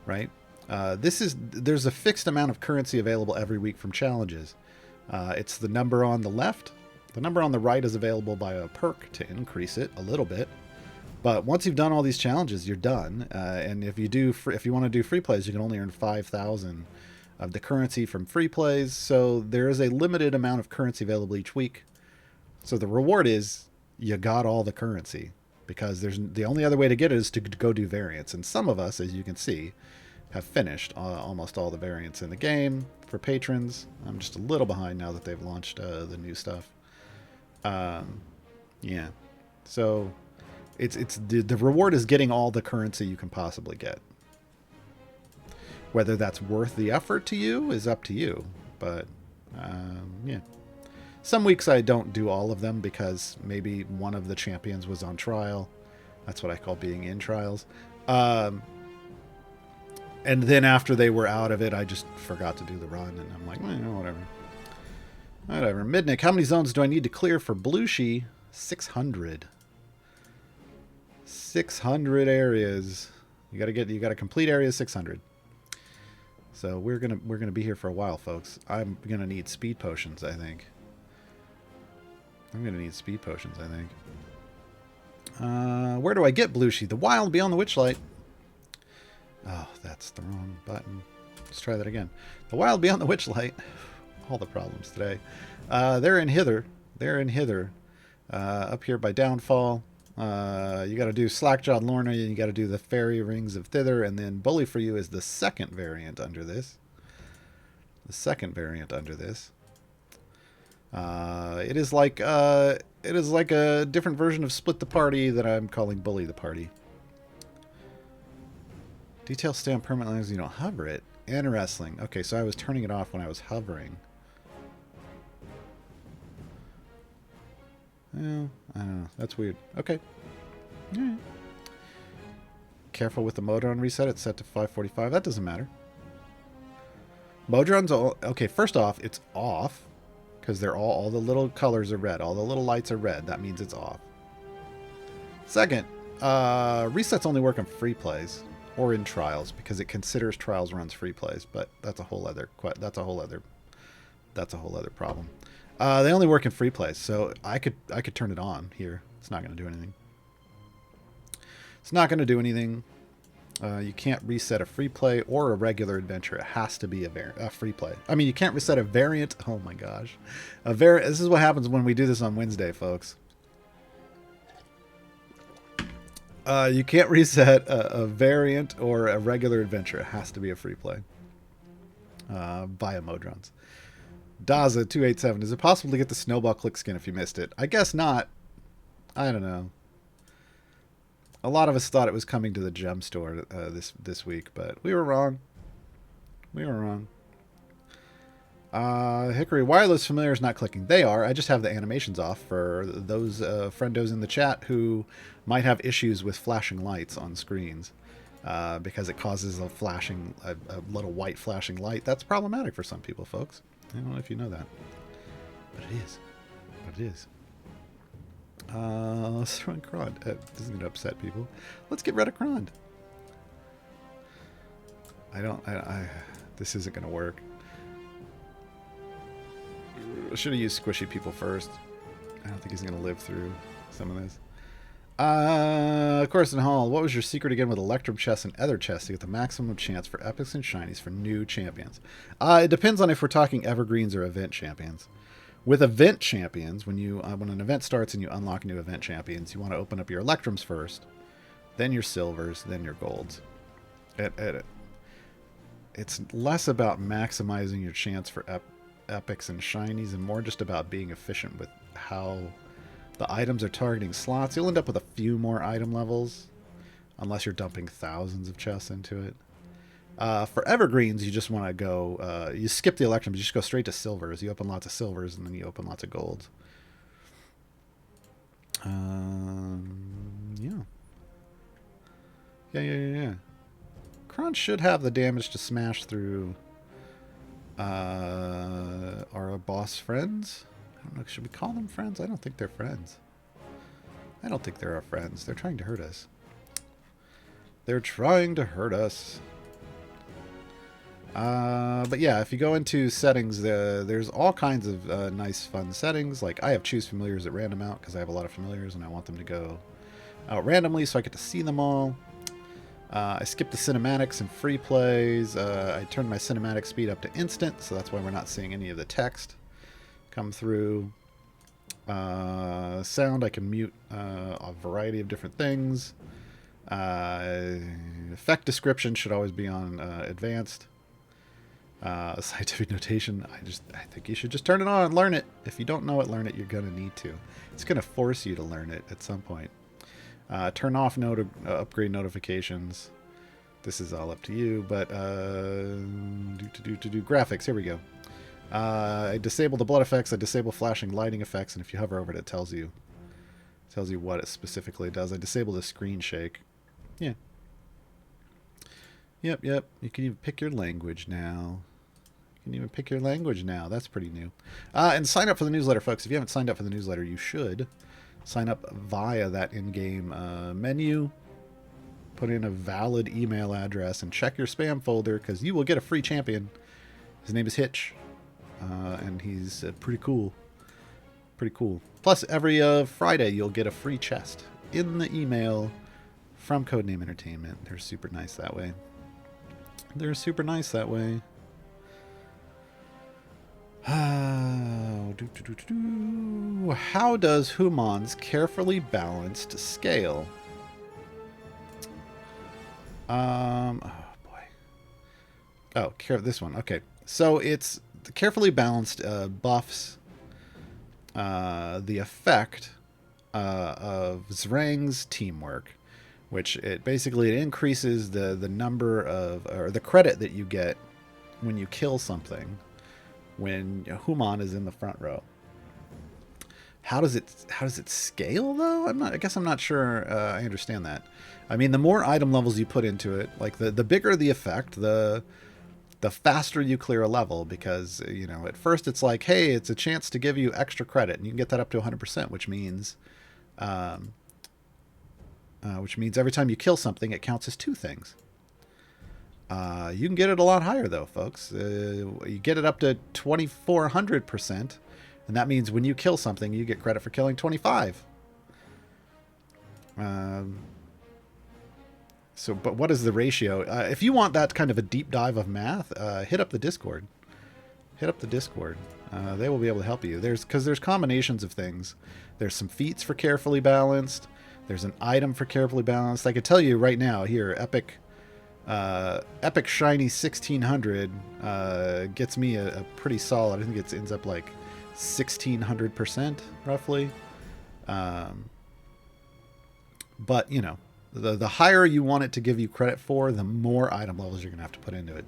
right? There's a fixed amount of currency available every week from challenges. It's the number on the left. The number on the right is available by a perk to increase it a little bit. But once you've done all these challenges, you're done. And if you want to do free plays, you can only earn 5,000 of the currency from free plays. So there is a limited amount of currency available each week. So the reward is you got all the currency, because the only other way to get it is to go do variants. And some of us, as you can see, have finished almost all the variants in the game for patrons. I'm just a little behind now that they've launched the new stuff. Yeah. So it's the reward is getting all the currency you can possibly get. Whether that's worth the effort to you is up to you. But, yeah. Some weeks I don't do all of them because maybe one of the champions was on trial. That's what I call being in trials. And then after they were out of it, I just forgot to do the run. And I'm like, whatever. Whatever. Midnick, how many zones do I need to clear for Blushie? 600. 600 areas. You gotta complete area 600. So we're gonna be here for a while, folks. I'm gonna need speed potions, I think. Where do I get Blushie? The Wild Beyond the Witchlight. Oh, that's the wrong button. Let's try that again. The Wild Beyond the Witchlight. All the problems today. They're in hither. Up here by Downfall. You got to do Slackjawed Lorna, and you got to do the Fairy Rings of Thither, and then Bully for You is the second variant under this. It is like a different version of Split the Party that I'm calling Bully the Party. Detail stamp permanently as you don't hover it. Interesting. Okay, so I was turning it off when I was hovering. Well, I don't know. That's weird. Okay. Alright. Careful with the Modron reset. It's set to 545. That doesn't matter. Modron's okay, first off, it's off. Because they're all the little colors are red. All the little lights are red. That means it's off. Second, resets only work on free plays. Or in trials, because it considers trials runs free plays. But that's a whole other problem. They only work in free plays, so I could turn it on here. It's not going to do anything. You can't reset a free play or a regular adventure. It has to be a free play. I mean, you can't reset a variant. Oh my gosh, This is what happens when we do this on Wednesday, folks. You can't reset a variant or a regular adventure. It has to be a free play. Via Modrons. Daza287. Is it possible to get the Snowball Click skin if you missed it? I guess not. I don't know. A lot of us thought it was coming to the gem store this week, but we were wrong. Hickory, why are those familiars not clicking? They are. I just have the animations off for those friendos in the chat who might have issues with flashing lights on screens. Because it causes a little white flashing light. That's problematic for some people, folks. I don't know if you know that. But it is. Let's throw in Krond. This is going to upset people. Let's get rid of Krond. This isn't going to work. I should have used squishy people first. I don't think he's going to live through some of this. Corson Hall, what was your secret again with Electrum chests and Ether chests to get the maximum chance for epics and shinies for new champions? It depends on if we're talking evergreens or event champions. With event champions, when an event starts and you unlock new event champions, you want to open up your Electrums first, then your silvers, then your golds. It's less about maximizing your chance for epics and shinies and more just about being efficient with how the items are targeting slots. You'll end up with a few more item levels, unless you're dumping thousands of chests into it. For evergreens, you just want to go, you skip the electrum, but you just go straight to silvers. You open lots of silvers, and then you open lots of golds. Yeah. Yeah. Kron should have the damage to smash through our boss friends. I don't know, should we call them friends? I don't think they're friends. I don't think they're our friends. They're trying to hurt us. They're trying to hurt us. But yeah, if you go into settings, there's all kinds of nice, fun settings. Like, I have choose familiars at random out because I have a lot of familiars and I want them to go out randomly so I get to see them all. I skip the cinematics and free plays. I turned my cinematic speed up to instant, so that's why we're not seeing any of the text come through. Sound, I can mute a variety of different things. Effect description should always be on advanced. Scientific notation, I think you should just turn it on and learn it. If you don't know it, learn it. You're going to need to. It's going to force you to learn it at some point. Turn off upgrade notifications. This is all up to you, but do graphics. Here we go. I disable the blood effects. I disable flashing lighting effects, and if you hover over it, it tells you what it specifically does. I disable the screen shake. Yeah. Yep. You can even pick your language now. That's pretty new. And sign up for the newsletter, folks. If you haven't signed up for the newsletter, you should. Sign up via that in-game menu. Put in a valid email address and check your spam folder because you will get a free champion. His name is Hitch. And he's pretty cool. Plus, every Friday you'll get a free chest in the email from Codename Entertainment. They're super nice that way. How does Human's carefully balanced scale? Oh boy. This one. Okay. So it's the carefully balanced buffs the effect of Zrang's teamwork, which it increases the number of, or the credit that you get when you kill something when Human is in the front row. How does it scale though? I guess I'm not sure I understand that. I mean, the more item levels you put into it, like the bigger the effect, the faster you clear a level, because at first it's like, hey, it's a chance to give you extra credit, and you can get that up to 100%, which means every time you kill something, it counts as 2 things. You can get it a lot higher though, folks. You get it up to 2400%, and that means when you kill something, you get credit for killing 25. But what is the ratio? If you want that kind of a deep dive of math, hit up the Discord. They will be able to help you. Because there's combinations of things. There's some feats for carefully balanced. There's an item for carefully balanced. I could tell you right now here, Epic Shiny 1600 gets me a pretty solid. I think it ends up like 1600% roughly. But the higher you want it to give you credit for, the more item levels you're gonna have to put into it.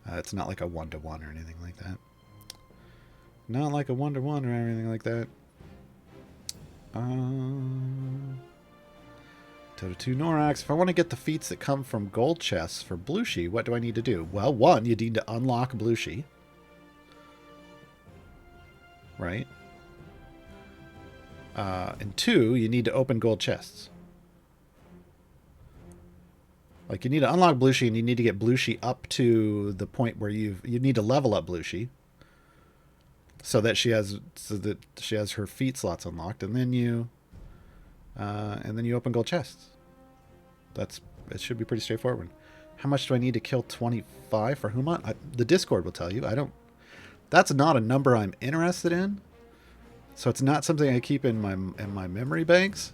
It's not like a 1-to-1 or anything like that. Toto2 Norax. If I want to get the feats that come from gold chests for Blushie, what do I need to do? Well, 1, you need to unlock Blushie. Right? And 2, you need to open gold chests. Like, you need to unlock Blushie, and you need to get Blushie up to the point where you need to level up Blushie so that she has her feat slots unlocked, and then you open gold chests. It should be pretty straightforward. How much do I need to kill 25 for Human? The Discord will tell you. That's not a number I'm interested in, so it's not something I keep in my memory banks.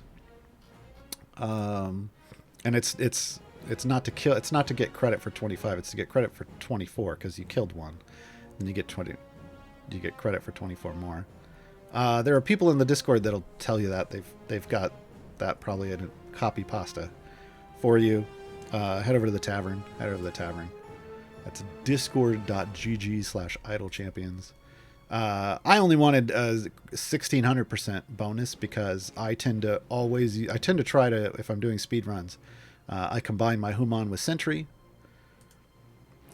And it's not to kill. It's not to get credit for 25. It's to get credit for 24 because you killed one, and you get 20. You get credit for 24 more. There are people in the Discord that'll tell you that they've got that probably in a copy pasta for you. Head over to the tavern. Head over to the tavern. That's discord.gg/idlechampions. I only wanted 1600% bonus because I tend to try to, if I'm doing speed runs, I combine my Human with Sentry,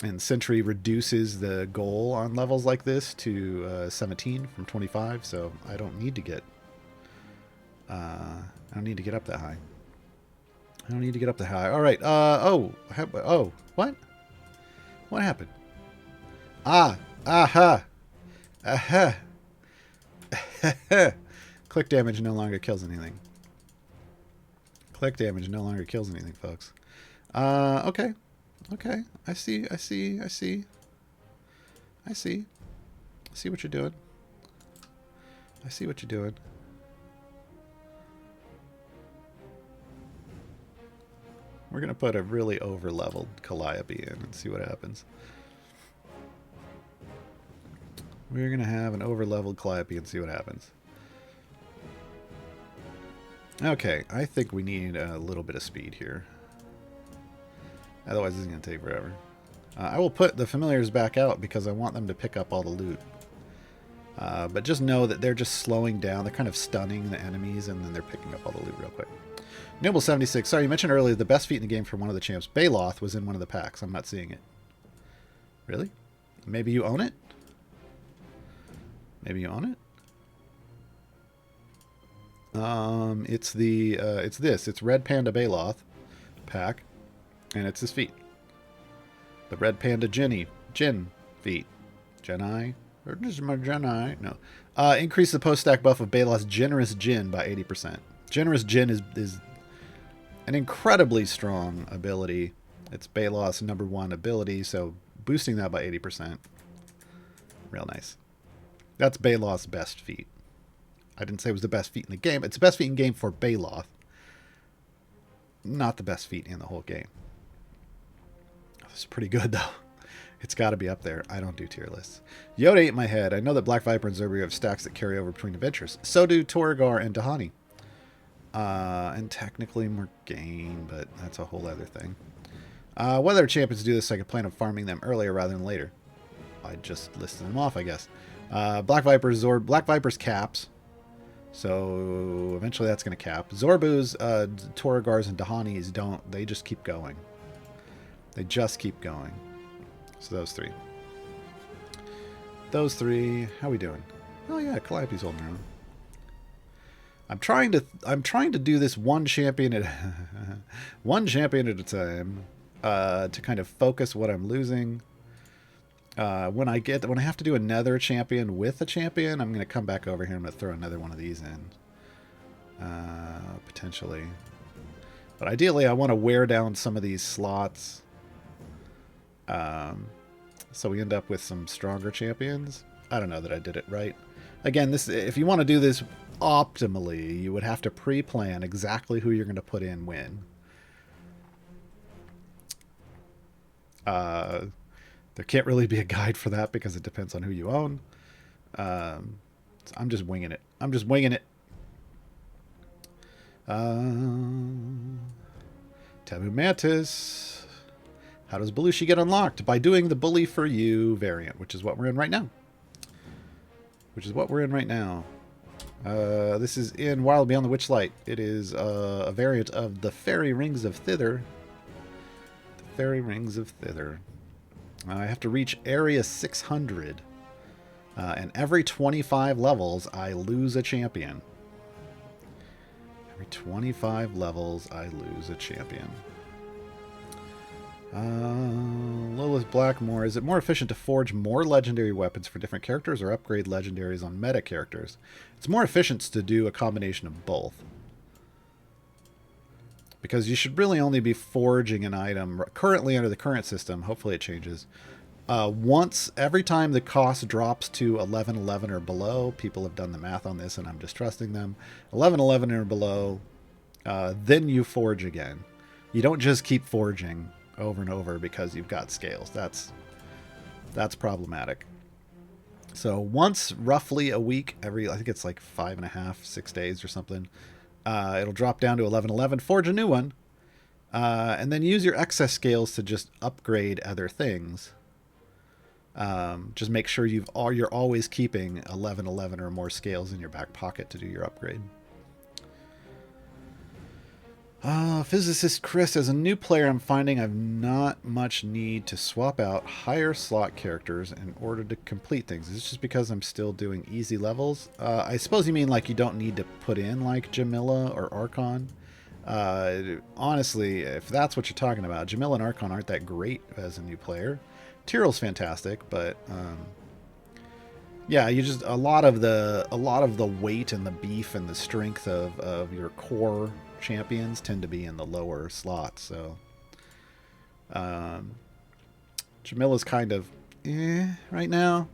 and Sentry reduces the goal on levels like this to 17 from 25, so I don't need to get up that high. I don't need to get up that high. All right. What? What happened? Aha. Click damage no longer kills anything. Click damage no longer kills anything, folks. Okay. Okay. I see what you're doing. I see what you're doing. We're going to put a really over-leveled Calliope in and see what happens. We're going to have an over-leveled Calliope and see what happens. Okay, I think we need a little bit of speed here. Otherwise, this is going to take forever. I will put the familiars back out because I want them to pick up all the loot. But just know that they're just slowing down. They're kind of stunning the enemies, and then they're picking up all the loot real quick. Noble76, sorry, you mentioned earlier the best feat in the game for one of the champs. Baloth was in one of the packs. I'm not seeing it. Really? Maybe you own it? Maybe you own it? It's this. It's Red Panda Baloth pack, and it's this feat. The Red Panda Jin feat. Genii? Or just my Genii? No. Increase the post-stack buff of Baloth's Generous Jin by 80%. Generous Jin is an incredibly strong ability. It's Baloth's #1 ability, so boosting that by 80%. Real nice. That's Baloth's best feat. I didn't say it was the best feat in the game. It's the best feat in the game for Baloth. Not the best feat in the whole game. This is pretty good, though. It's got to be up there. I don't do tier lists. Yoda ate my head. I know that Black Viper and Zerberg have stacks that carry over between adventures. So do Torgar and Dahani. And technically Morgaine, but that's a whole other thing. What other champions do this so I could plan on farming them earlier rather than later? I just listed them off, I guess. Black Viper's caps. So eventually that's going to cap. Zorbu's, Toragars, and Dahanis don't. They just keep going. They just keep going. So those three. Those three. How we doing? Oh yeah, Calliope's holding her own. I'm trying to do this one champion at a time to kind of focus what I'm losing. When I have to do another champion with a champion, I'm going to come back over here and I'm going to throw another one of these in. Potentially. But ideally, I want to wear down some of these slots. So we end up with some stronger champions. I don't know that I did it right. Again, if you want to do this optimally, you would have to pre-plan exactly who you're going to put in when. There can't really be a guide for that because it depends on who you own. So I'm just winging it. Taboo Mantis. How does Blushie get unlocked? By doing the Bully for You variant, which is what we're in right now. This is in Wild Beyond the Witchlight. It is a variant of the Fairy Rings of Thither. I have to reach area 600. And every 25 levels, I lose a champion. Every 25 levels, I lose a champion. Lilith Blackmore. Is it more efficient to forge more legendary weapons for different characters or upgrade legendaries on meta characters? It's more efficient to do a combination of both. Because you should really only be forging an item currently under the current system. Hopefully it changes. Once every time the cost drops to 1111 or below, people have done the math on this and I'm just trusting them. 1111 or below, then you forge again. You don't just keep forging over and over because you've got scales. That's problematic. So once roughly a week, every, I think it's like 5.5, 6 days or something, it'll drop down to 1111, forge a new one, and then use your excess scales to just upgrade other things. Just make sure you're always keeping 1111 or more scales in your back pocket to do your upgrade. Physicist Chris, as a new player, I'm finding I've not much need to swap out higher slot characters in order to complete things. Is this just because I'm still doing easy levels? I suppose you mean like you don't need to put in like Jamila or Archon. Honestly, if that's what you're talking about, Jamila and Archon aren't that great as a new player. Tyrell's fantastic, but yeah, you just a lot of the weight and the beef and the strength of your core champions tend to be in the lower slots. So Jamila's kind of right now,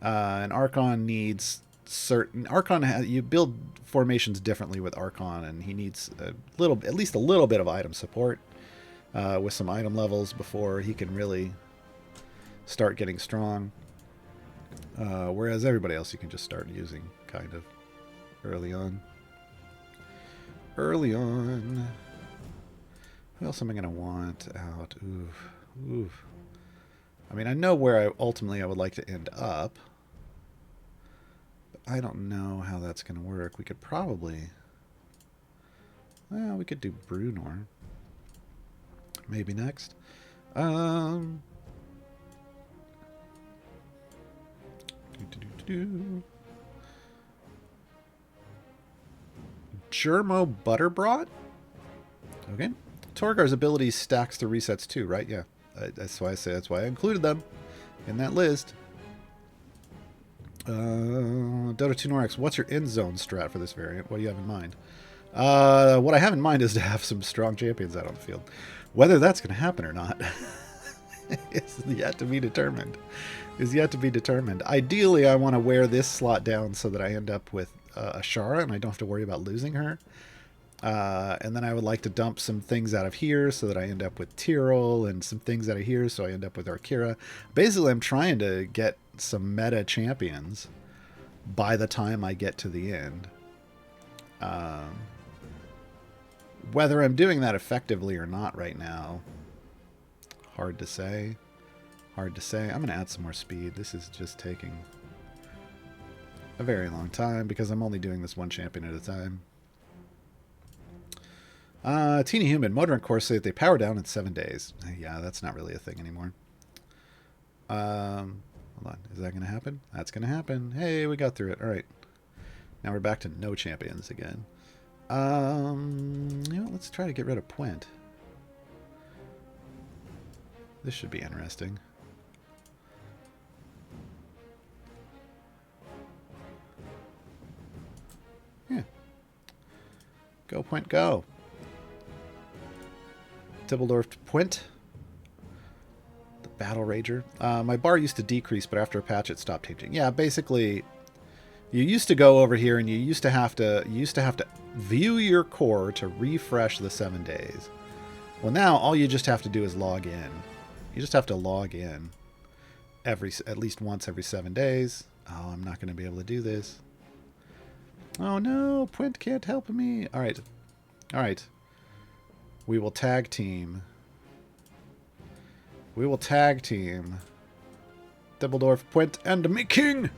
and Archon needs you build formations differently with Archon, and he needs at least a little bit of item support with some item levels before he can really start getting strong. Whereas everybody else you can just start using kind of early on. Who else am I going to want out? Oof. I mean, I know where ultimately I would like to end up. But I don't know how that's going to work. We could probably... Well, we could do Brunor. Maybe next. Germo Butterbrought? Okay. Torgar's ability stacks to resets too, right? Yeah. That's why I included them in that list. Dota 2 Norax, what's your end zone strat for this variant? What do you have in mind? What I have in mind is to have some strong champions out on the field. Whether that's going to happen or not is yet to be determined. Ideally, I want to wear this slot down so that I end up with Ashara and I don't have to worry about losing her. And then I would like to dump some things out of here so that I end up with Tyrell, and some things out of here so I end up with Arkira. Basically, I'm trying to get some meta champions by the time I get to the end. Whether I'm doing that effectively or not right now, hard to say. I'm going to add some more speed. This is just taking a very long time because I'm only doing this one champion at a time. Teeny Human, Motor and Core say that they power down in 7 days. Yeah, that's not really a thing anymore. Hold on. Is that going to happen? That's going to happen. Hey, we got through it. All right. Now we're back to no champions again. Let's try to get rid of Puent. This should be interesting. Yeah. Go, Puent, go. Tibbledorf Puent. The Battle Rager. My bar used to decrease, but after a patch it stopped changing. Yeah, basically, you used to go over here and you used to have to view your core to refresh the 7 days. Well, now all you just have to do is log in. You just have to log in at least once every 7 days. Oh, I'm not going to be able to do this. Oh no, Puent can't help me. All right. We will tag team. Tibbledorf, Puent, and me king.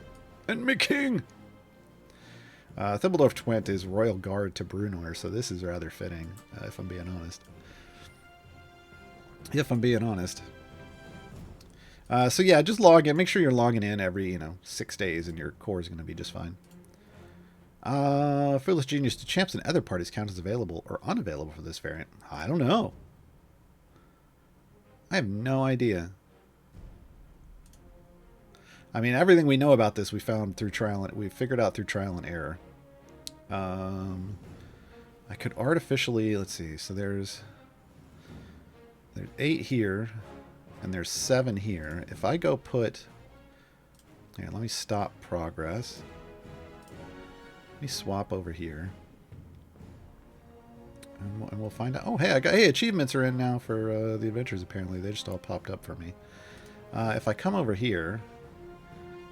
Thibbledorf Twent is Royal Guard to Brunor, so this is rather fitting, if I'm being honest. So yeah, just log in. Make sure you're logging in every, 6 days, and your core is going to be just fine. Foolish Genius, do champs in other parties count as available or unavailable for this variant? I don't know. I have no idea. I mean, everything we know about this we figured out through trial and error. I could artificially, let's see, so there's 8 here, and there's 7 here. If I go here, let me stop progress. Let me swap over here. And we'll find out. Oh, hey, achievements are in now for the adventures, apparently. They just all popped up for me. If I come over here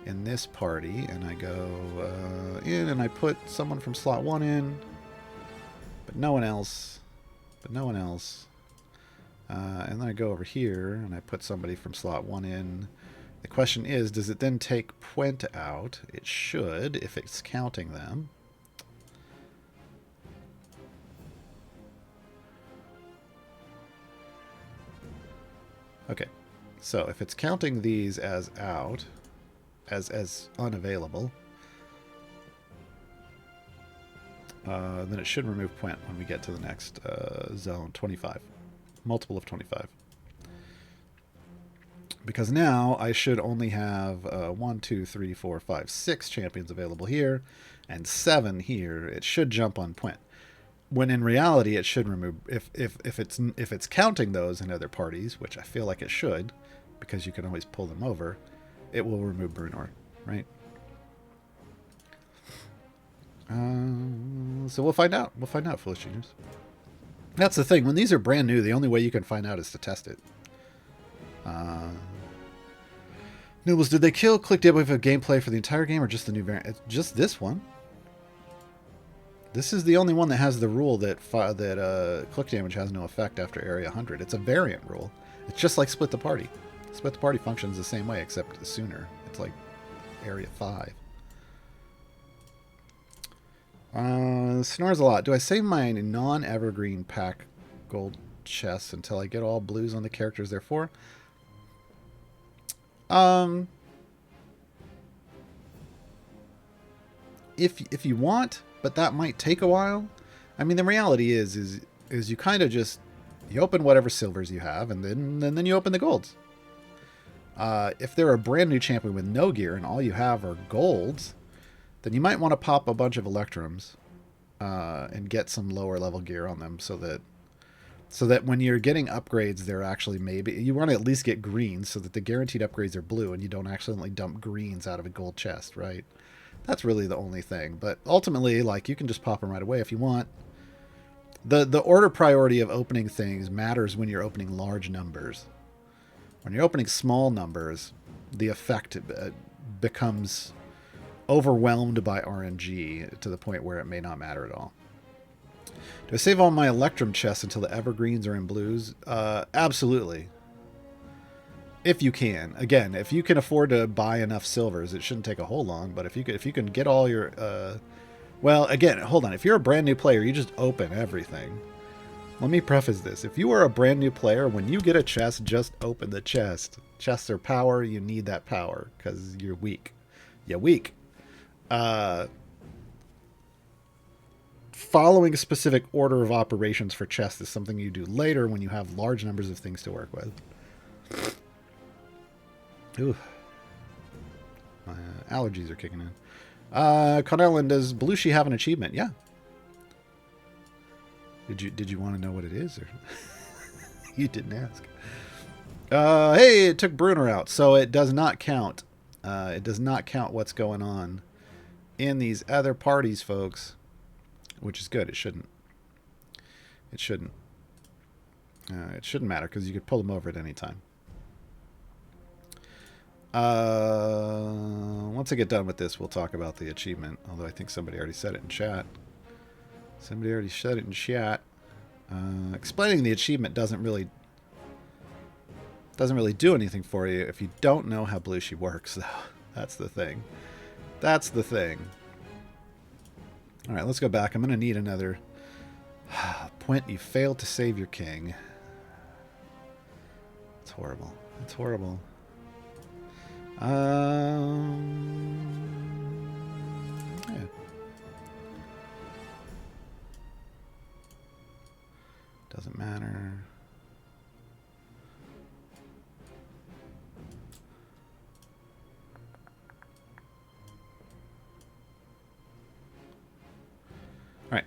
in this party, and I go in and I put someone from slot 1 in, but no one else. And then I go over here and I put somebody from slot 1 in. The question is, does it then take Puent out? It should, if it's counting them. Okay, so if it's counting these as out, as unavailable, then it should remove Puent when we get to the next zone, 25. Multiple of 25. Because now I should only have 1, 2, 3, 4, 5, 6 champions available here, and 7 here. It should jump on Puent. When in reality, it should remove if it's counting those in other parties, which I feel like it should, because you can always pull them over. It will remove Brunor, right? So we'll find out. We'll find out, Foolish Genius. That's the thing. When these are brand new, the only way you can find out is to test it. Noobles, did they kill Click Dib with a gameplay for the entire game or just the new variant? It's just this one. This is the only one that has the rule that click damage has no effect after area 100. It's a variant rule. It's just like Split the Party. Split the Party functions the same way, except sooner. It's like area 5. Snores a lot. Do I save my non-evergreen pack gold chests until I get all blues on the characters they're for? If you want, but that might take a while. I mean, the reality is you kind of just you open whatever silvers you have, and then you open the golds. If they're a brand new champion with no gear and all you have are golds, then you might want to pop a bunch of electrums and get some lower level gear on them, so that when you're getting upgrades, they're actually maybe you want to at least get greens, so that the guaranteed upgrades are blue and you don't accidentally dump greens out of a gold chest, right? That's really the only thing. But ultimately, like, you can just pop them right away if you want. The order priority of opening things matters when you're opening large numbers. When you're opening small numbers, the effect becomes overwhelmed by RNG to the point where it may not matter at all. Do I save all my Electrum chests until the evergreens are in blues? Absolutely. If you can. Again, if you can afford to buy enough silvers, it shouldn't take a whole long, but if you can get all your well, again, hold on. If you're a brand new player, you just open everything. Let me preface this. If you are a brand new player, when you get a chest, just open the chest. Chests are power. You need that power because you're weak. You're weak. Following a specific order of operations for chests is something you do later when you have large numbers of things to work with. Ooh. My allergies are kicking in. Connellin, does Blushie have an achievement? Yeah. Did you want to know what it is? Or you didn't ask. Hey, it took Brunor out, so it does not count. It does not count what's going on in these other parties, folks. Which is good. It shouldn't. It shouldn't. It shouldn't matter because you could pull them over at any time. Once I get done with this, we'll talk about the achievement. Although I think somebody already said it in chat. Somebody already said it in chat. Explaining the achievement doesn't really do anything for you if you don't know how Blushie works. Though. That's the thing. That's the thing. All right, let's go back. I'm going to need another point. You failed to save your king. It's horrible. It's horrible. Yeah. Doesn't matter. All right.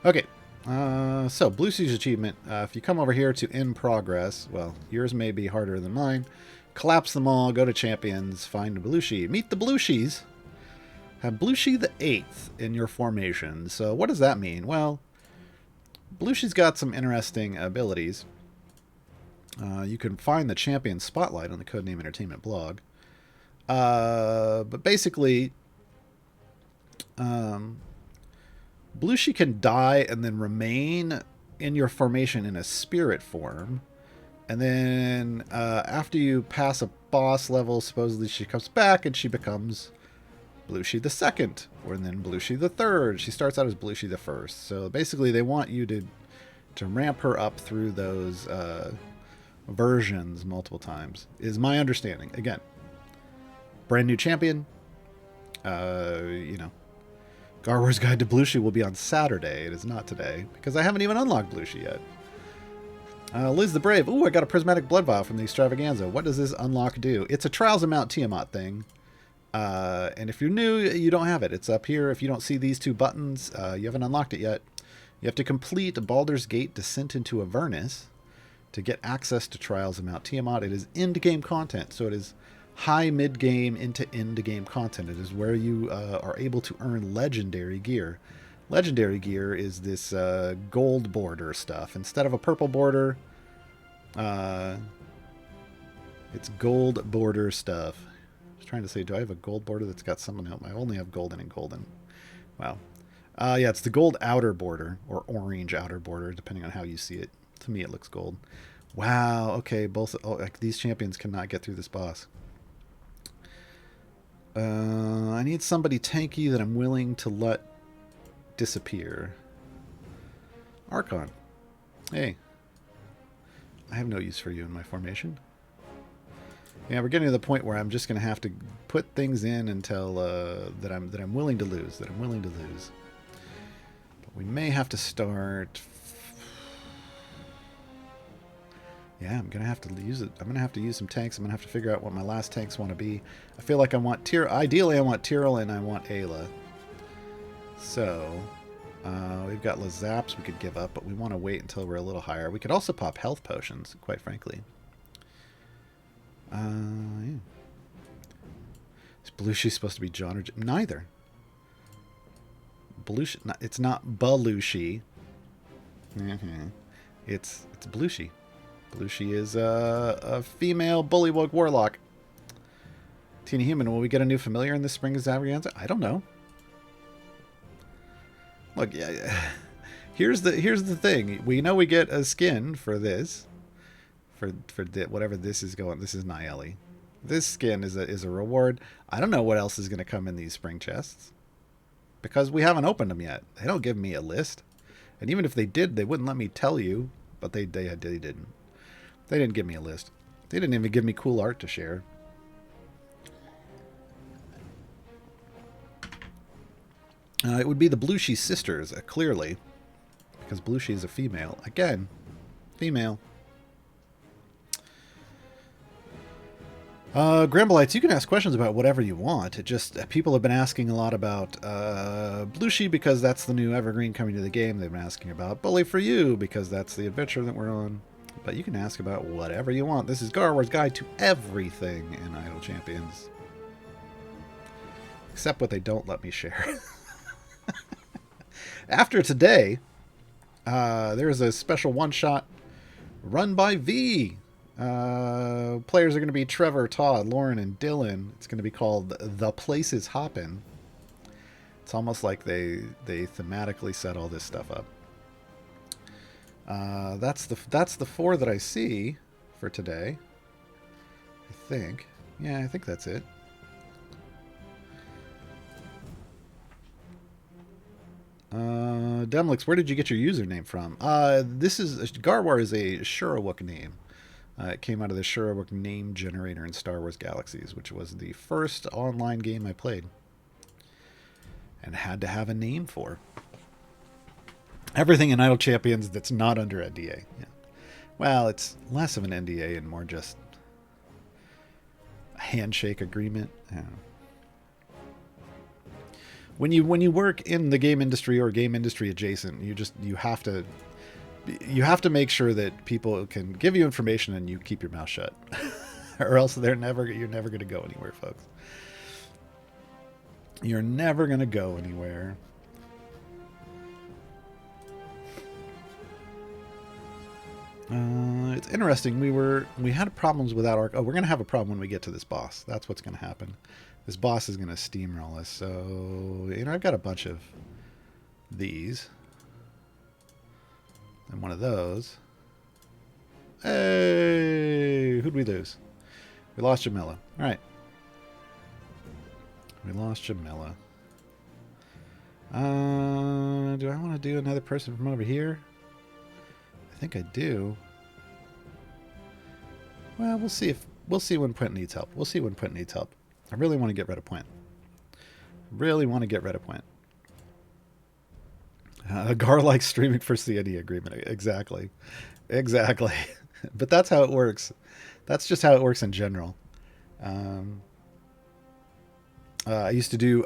Okay. So Blushie's achievement. If you come over here to in progress, well, yours may be harder than mine. Collapse them all. Go to champions. Find Blushie. Meet the Blushies. Have Blushie the 8th in your formation. So what does that mean? Well, Blushie's got some interesting abilities. You can find the champion spotlight on the Codename Entertainment blog. But basically, Blushie can die and then remain in your formation in a spirit form. And then after you pass a boss level, supposedly she comes back and she becomes Blushie the second, or then Blushie the third. She starts out as Blushie the first. So basically they want you to ramp her up through those versions multiple times, is my understanding. Again, brand new champion. Gaarawarr's Guide to Blushie will be on Saturday. It is not today, because I haven't even unlocked Blushie yet. Liz the Brave. Ooh, I got a prismatic blood vial from the Extravaganza. What does this unlock do? It's a Trials of Mount Tiamat thing. And if you're new, you don't have it. It's up here. If you don't see these two buttons, you haven't unlocked it yet. You have to complete Baldur's Gate Descent into Avernus to get access to Trials of Mount Tiamat. It is end-game content, so it is high mid-game into end-game content. It is where you are able to earn legendary gear. Legendary gear is this gold border stuff. Instead of a purple border, it's gold border stuff. I was trying to say, do I have a gold border that's got something else? I only have golden and golden. Wow. Yeah, it's the gold outer border, or orange outer border, depending on how you see it. To me, it looks gold. Wow, okay, these champions cannot get through this boss. I need somebody tanky that I'm willing to let disappear. Archon. Hey. I have no use for you in my formation. Yeah, we're getting to the point where I'm just going to have to put things in until that I'm willing to lose. But we may have to start. Yeah, I'm gonna have to use it. I'm gonna have to use some tanks. I'm gonna have to figure out what my last tanks want to be. I feel like I want ideally I want Tyrell and I want Ayla. So we've got Lazaps we could give up, but we want to wait until we're a little higher. We could also pop health potions, quite frankly. Yeah. Is Blushie supposed to be John or neither? Blushie, it's not Belushi. It's Blushie. Blushie is a female bullywug warlock. Tina Human, will we get a new familiar in this spring Extravaganza? I don't know. Look, yeah. Here's the thing. We know we get a skin for this. Whatever this is going. This is Nayeli. This skin is a reward. I don't know what else is going to come in these spring chests, because we haven't opened them yet. They don't give me a list, and even if they did, they wouldn't let me tell you. But they didn't. They didn't give me a list. They didn't even give me cool art to share. It would be the Blushie sisters, clearly, because Blushie is a female. Again, female. Grambleites, you can ask questions about whatever you want. It just, people have been asking a lot about Blushie because that's the new Evergreen coming to the game. They've been asking about Bully for You because that's the adventure that we're on. But you can ask about whatever you want. This is Gaarawarr's Guide to everything in Idle Champions. Except what they don't let me share. After today, there's a special one-shot run by V. Players are going to be Trevor, Todd, Lauren, and Dylan. It's going to be called The Places Hoppin'. It's almost like they thematically set all this stuff up. That's the 4 that I see for today. I think. Yeah, I think that's it. Demlix, where did you get your username from? This is Gaarawarr is a Shurawuk name. It came out of the Shurawuk name generator in Star Wars Galaxies, which was the first online game I played and had to have a name for. Everything in Idle Champions that's not under NDA. Yeah. Well, it's less of an NDA and more just a handshake agreement. I don't know. When you work in the game industry or game industry adjacent, you have to make sure that people can give you information and you keep your mouth shut, or else you're never going to go anywhere, folks. You're never going to go anywhere. It's interesting. We had problems with that arc. Oh, we're gonna have a problem when we get to this boss. That's what's gonna happen. This boss is gonna steamroll us. So I've got a bunch of these and one of those. Hey, who'd we lose? We lost Jamila. All right, we lost Jamila. Do I want to do another person from over here? I think I do. Well, we'll see when Pwent needs help. We'll see when Pwent needs help. I really want to get rid of Pwent. Really want to get rid of Pwent. Gar likes streaming for CNE agreement. Exactly. Exactly. But that's how it works. That's just how it works in general. I used to do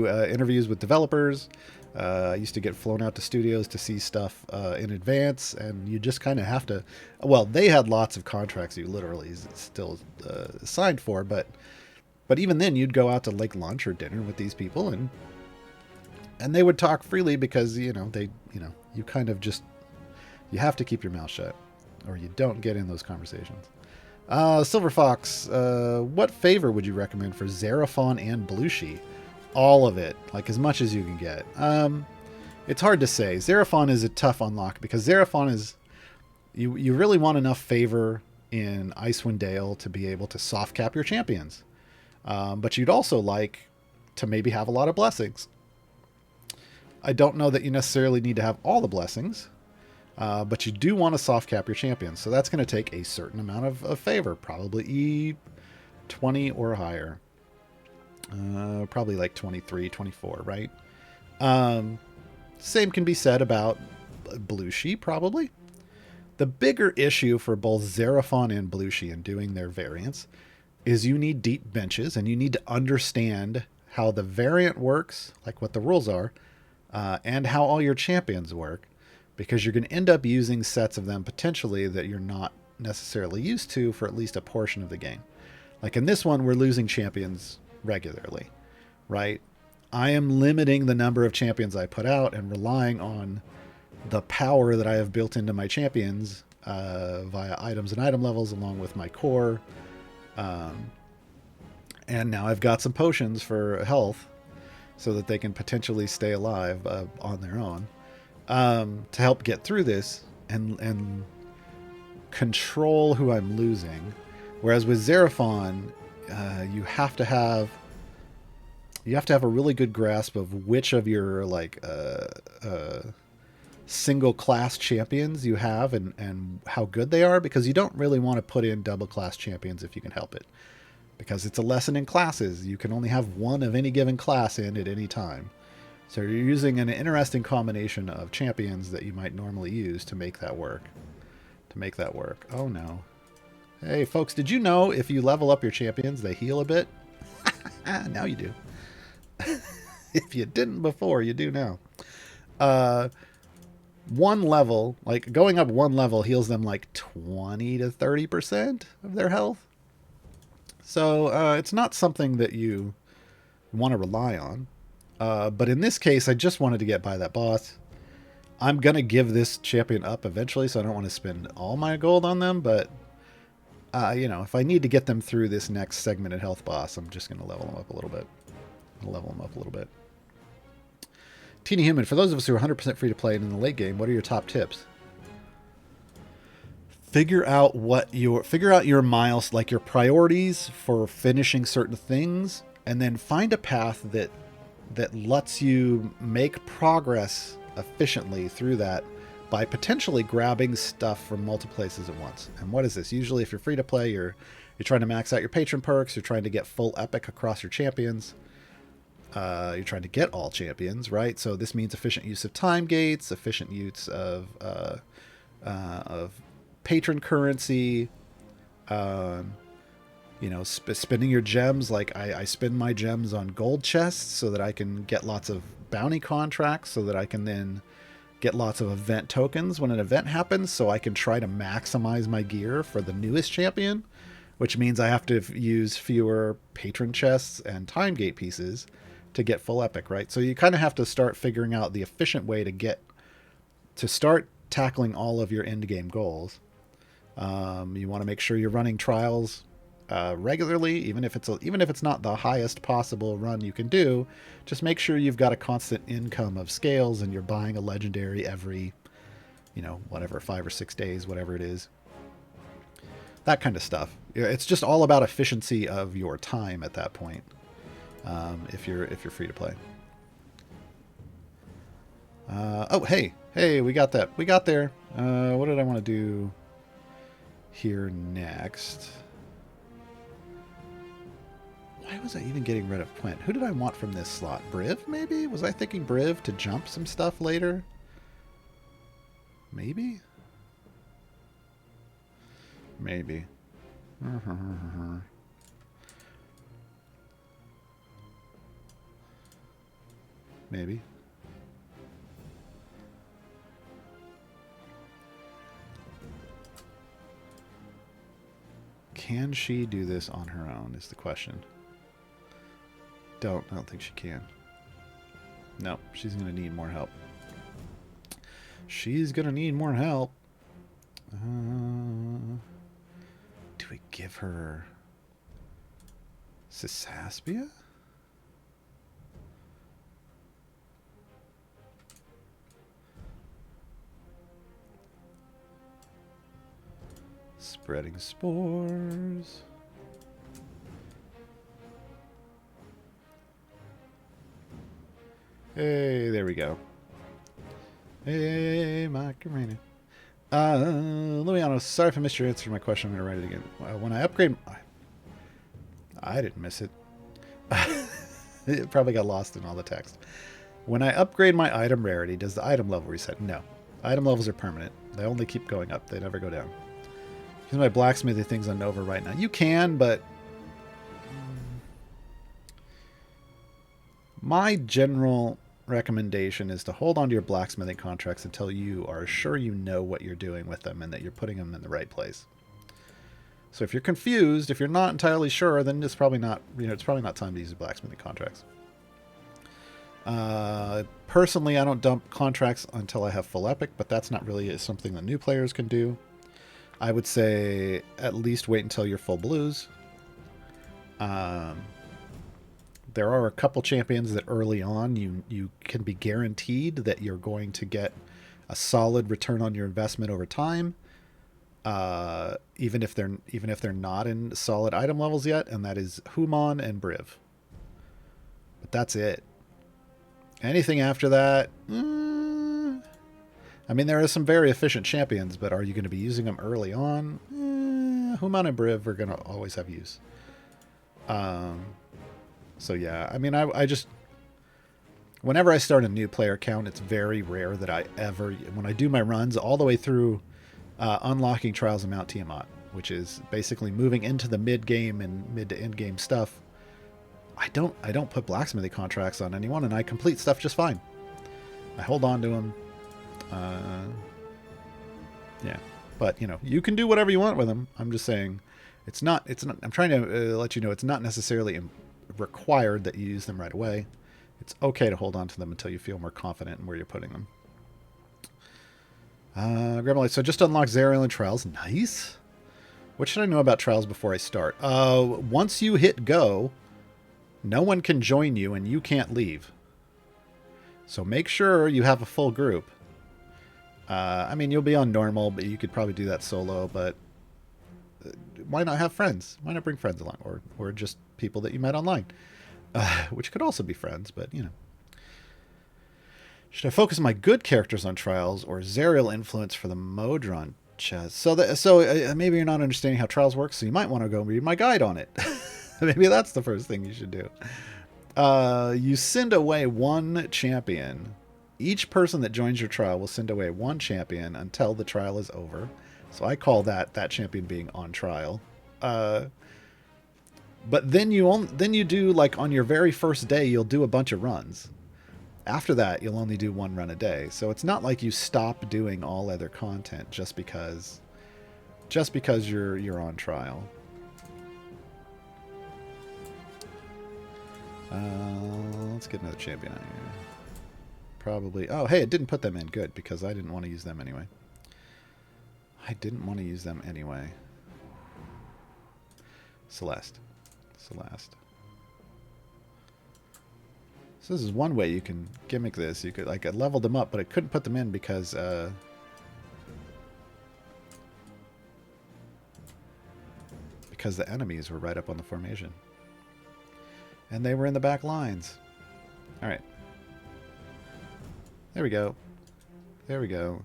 interviews with developers. I used to get flown out to studios to see stuff in advance, and you just kind of have to. Well, they had lots of contracts you literally still signed for, but even then, you'd go out to like lunch or dinner with these people, and they would talk freely because you kind of just you have to keep your mouth shut, or you don't get in those conversations. Silver Fox, what favor would you recommend for Xeraphon and Blushie? All of it, like as much as you can get. It's hard to say. Xeraphon is a tough unlock because Xeraphon is you really want enough favor in Icewind Dale to be able to soft cap your champions, but you'd also like to maybe have a lot of blessings. I don't know that you necessarily need to have all the blessings. But you do want to soft cap your champions. So that's going to take a certain amount of favor, probably E20 or higher. Probably like 23, 24, right? Same can be said about Blushie, probably. The bigger issue for both Xeraphon and Blushie in doing their variants is you need deep benches and you need to understand how the variant works, like what the rules are, and how all your champions work. Because you're going to end up using sets of them potentially that you're not necessarily used to for at least a portion of the game. Like in this one, we're losing champions regularly, right? I am limiting the number of champions I put out and relying on the power that I have built into my champions via items and item levels along with my core. And now I've got some potions for health so that they can potentially stay alive on their own. To help get through this and control who I'm losing. Whereas with Xeraphon, you have to have a really good grasp of which of your single class champions you have and how good they are, because you don't really want to put in double class champions if you can help it. Because it's a lesson in classes. You can only have one of any given class in at any time. So you're using an interesting combination of champions that you might normally use to make that work. Oh no. Hey folks, did you know if you level up your champions, they heal a bit? Now you do. If you didn't before, you do now. One level, like going up one level heals them like 20 to 30% of their health. So it's not something that you want to rely on. But in this case, I just wanted to get by that boss. I'm going to give this champion up eventually, so I don't want to spend all my gold on them. But, if I need to get them through this next segmented health boss, I'm just going to level them up a little bit. Teeny Human, for those of us who are 100% free to play and in the late game, what are your top tips? Figure out your miles, like your priorities for finishing certain things, and then find a path that lets you make progress efficiently through that by potentially grabbing stuff from multiple places at once. And what is this? Usually if you're free to play, you're trying to max out your patron perks, you're trying to get full epic across your champions. You're trying to get all champions, right? So this means efficient use of time gates, efficient use of patron currency, spending your gems. Like I spend my gems on gold chests so that I can get lots of bounty contracts, so that I can then get lots of event tokens when an event happens, so I can try to maximize my gear for the newest champion, which means I have to use fewer patron chests and time gate pieces to get full epic, right? So you kind of have to start figuring out the efficient way to start tackling all of your end game goals. You want to make sure you're running trials regularly, even if it's not the highest possible run you can do. Just make sure you've got a constant income of scales and you're buying a legendary every, whatever, 5 or 6 days, whatever it is. That kind of stuff. It's just all about efficiency of your time at that point. If you're free to play. Oh, hey, we got that. We got there. What did I want to do here next? Why was I even getting rid of Quint? Who did I want from this slot? Briv, maybe? Was I thinking Briv to jump some stuff later? Maybe? Maybe. Maybe. Can she do this on her own is the question. I don't think she can. No, she's going to need more help. She's going to need more help. Do we give her Cisaspia? Spreading spores. Hey, there we go. Hey, Macarena. Lumiano, sorry if I missed your answer to my question. I'm going to write it again. When I upgrade... I didn't miss it. It probably got lost in all the text. When I upgrade my item rarity, does the item level reset? No. Item levels are permanent. They only keep going up. They never go down. Because my blacksmithing thing's on Nova right now. You can, but... my general recommendation is to hold on to your blacksmithing contracts until you are sure you know what you're doing with them and that you're putting them in the right place. So if you're confused, if you're not entirely sure, then it's probably not, it's probably not time to use the blacksmithing contracts. Personally, I don't dump contracts until I have full epic, but that's not really something that new players can do. I would say at least wait until you're full blues. There are a couple champions that early on you can be guaranteed that you're going to get a solid return on your investment over time, even if they're not in solid item levels yet, and that is Human and Briv. But that's it. Anything after that, I mean, there are some very efficient champions, but are you going to be using them early on? Human and Briv are going to always have use. So yeah, I mean, I just... whenever I start a new player count, it's very rare that I ever... when I do my runs all the way through unlocking Trials of Mount Tiamat, which is basically moving into the mid-game and mid-to-end-game stuff, I don't put blacksmithing contracts on anyone, and I complete stuff just fine. I hold on to them. Yeah. But, you can do whatever you want with them. I'm just saying, it's not... I'm trying to let you know it's not necessarily required that you use them right away. It's okay to hold on to them until you feel more confident in where you're putting them. So just unlock Xeraphon Trials. Nice. What should I know about Trials before I start? Once you hit go, no one can join you and you can't leave. So make sure you have a full group. I mean, you'll be on normal, but you could probably do that solo, but why not have friends? Why not bring friends along? Or just people that you met online. Which could also be friends, but, Should I focus my good characters on Trials or Zerial influence for the Modron chest? So maybe you're not understanding how Trials works, so you might want to go read my guide on it. Maybe that's the first thing you should do. You send away one champion. Each person that joins your trial will send away one champion until the trial is over. So I call that champion being on trial. But then you do, like, on your very first day, you'll do a bunch of runs. After that, you'll only do one run a day. So it's not like you stop doing all other content just because you're on trial. Let's get another champion out here. Probably. Oh, hey, it didn't put them in. Good, because I didn't want to use them anyway. I didn't want to use them anyway. Celeste. Celeste. So this is one way you can gimmick this. You could, like, I leveled them up, but I couldn't put them in because, the enemies were right up on the formation. And they were in the back lines. Alright. There we go. There we go.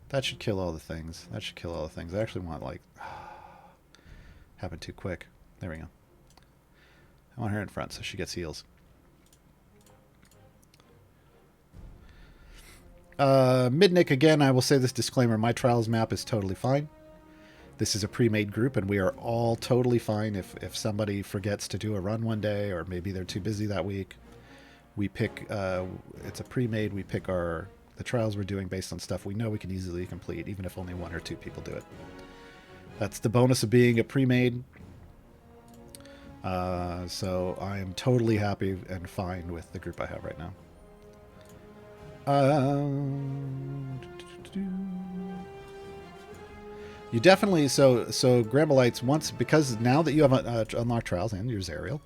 That should kill all the things. That should kill all the things. I actually want, like... happened too quick. There we go. I want her in front so she gets heals. Midnick, again, I will say this disclaimer. My Trials map is totally fine. This is a pre-made group, and we are all totally fine if somebody forgets to do a run one day, or maybe they're too busy that week. We pick, it's a pre-made, we pick the trials we're doing based on stuff we know we can easily complete, even if only 1 or 2 people do it. That's the bonus of being a pre-made. So I am totally happy and fine with the group I have right now. You definitely, so Grambolites, once, because now that you have unlocked trials and your Zerial,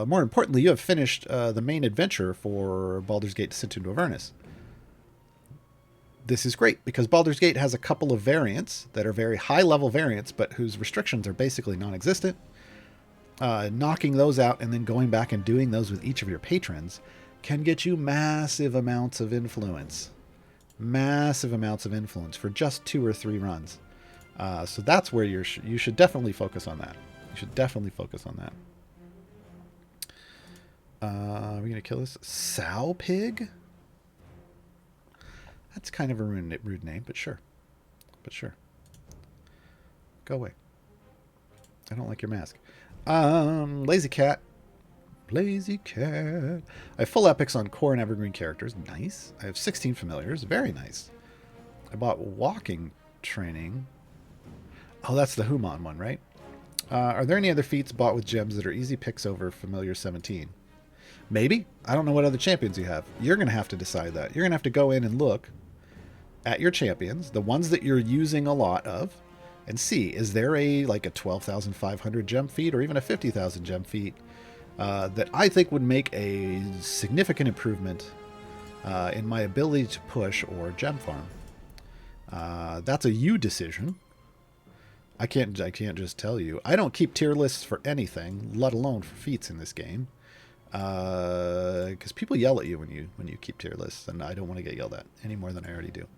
more importantly, you have finished the main adventure for Baldur's Gate Descent into Avernus. This is great because Baldur's Gate has a couple of variants that are very high-level variants, but whose restrictions are basically non-existent. Knocking those out and then going back and doing those with each of your patrons can get you massive amounts of influence. Massive amounts of influence for just 2 or 3 runs. So that's where you should definitely focus on that. You should definitely focus on that. Are we going to kill this? Sow Pig? That's kind of a rude name, but sure. But sure. Go away. I don't like your mask. Lazy Cat. Lazy Cat. I have full epics on core and evergreen characters. Nice. I have 16 familiars. Very nice. I bought walking training. Oh, that's the Human one, right? Are there any other feats bought with gems that are easy picks over familiar 17? Maybe. I don't know what other champions you have. You're going to have to decide that. You're going to have to go in and look at your champions, the ones that you're using a lot of, and see, is there a 12,500 gem feat or even a 50,000 gem feat that I think would make a significant improvement in my ability to push or gem farm. That's a you decision. I can't just tell you. I don't keep tier lists for anything, let alone for feats in this game, because people yell at you when you keep tier lists, and I don't want to get yelled at any more than I already do.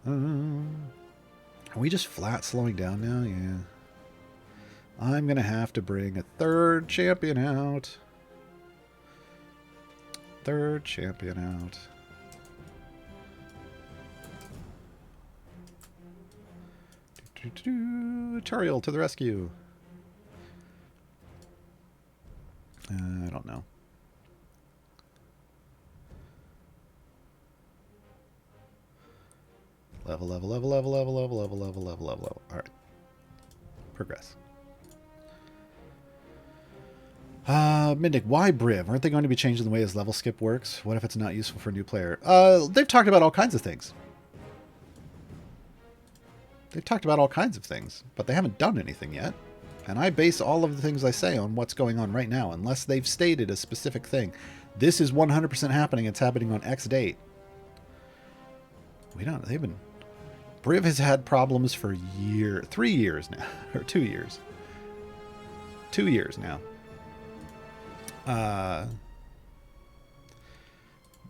Are we just flat slowing down now? Yeah. I'm going to have to bring a 3rd champion out. 3rd champion out. Turiel to the rescue. I don't know. Level. All right. Progress. Mindic, why Briv? Aren't they going to be changing the way his level skip works? What if it's not useful for a new player? They've talked about all kinds of things. But they haven't done anything yet. And I base all of the things I say on what's going on right now, unless they've stated a specific thing. This is 100% happening. It's happening on X date. Briv has had problems for 3 years now, or 2 years. 2 years now.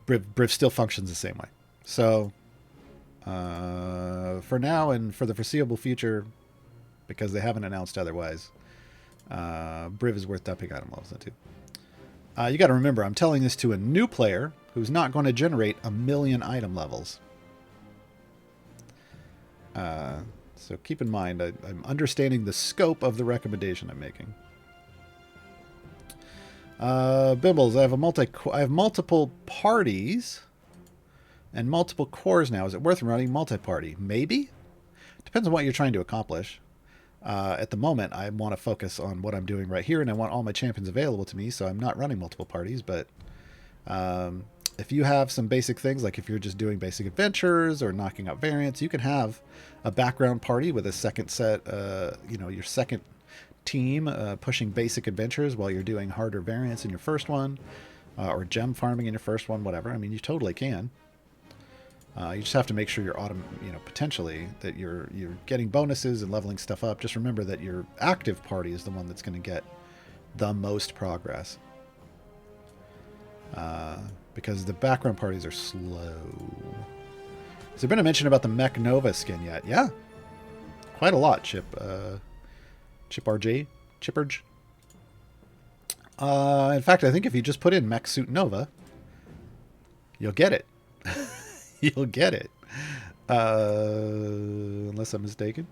Briv still functions the same way. So, for now and for the foreseeable future, because they haven't announced otherwise, Briv is worth upping item levels into. You got to remember, I'm telling this to a new player who's not going to generate 1,000,000 item levels. So keep in mind, I'm understanding the scope of the recommendation I'm making. Bimbles, I have multiple parties and multiple cores now. Is it worth running multi-party? Maybe. Depends on what you're trying to accomplish. At the moment, I want to focus on what I'm doing right here, and I want all my champions available to me, so I'm not running multiple parties, but If you have some basic things, like if you're just doing basic adventures or knocking out variants, you can have a background party with a second set, your second team pushing basic adventures while you're doing harder variants in your first one, or gem farming in your first one, whatever. I mean, you totally can. You just have to make sure you're potentially that you're getting bonuses and leveling stuff up. Just remember that your active party is the one that's going to get the most progress. Because the background parties are slow. Has there been a mention about the Mech Nova skin yet? Yeah. Quite a lot, Chip. Chip RJ? Chipperge? In fact, I think if you just put in Mech Suit Nova, you'll get it. You'll get it. Unless I'm mistaken.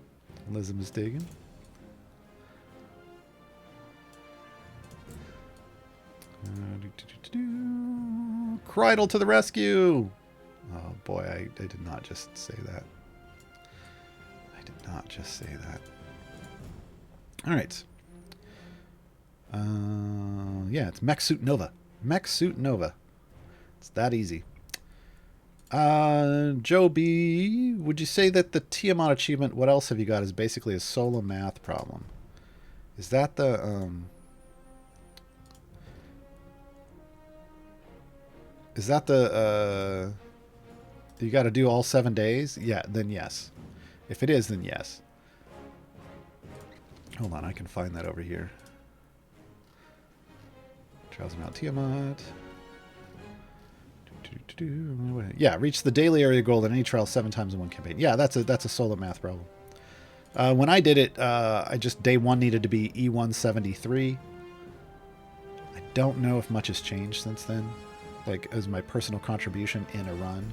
Kreidel to the rescue! Oh boy, I did not just say that. Alright. Yeah, it's Mech Suit Nova. It's that easy. Joe B, would you say that the Tiamat achievement, what else have you got, is basically a solo math problem? Is that the, you got to do all 7 days? Yeah, then yes. If it is, then yes. Hold on, I can find that over here. Trials of Mount Tiamat. Yeah, reach the daily area goal in any trial 7 times in one campaign. Yeah, that's a solo math problem. When I did it, I just day 1 needed to be E173. I don't know if much has changed since then. Like, as my personal contribution in a run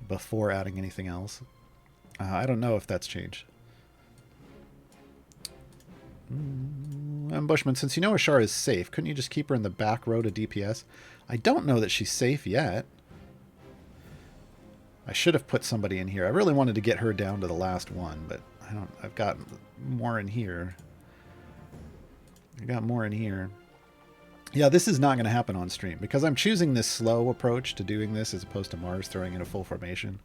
before adding anything else. I don't know if that's changed. Ambushman, since you know Ashara is safe, couldn't you just keep her in the back row to DPS? I don't know that she's safe yet. I should have put somebody in here. I really wanted to get her down to the last one, but I've got more in here. Yeah, this is not going to happen on stream because I'm choosing this slow approach to doing this as opposed to Mars throwing in a full formation.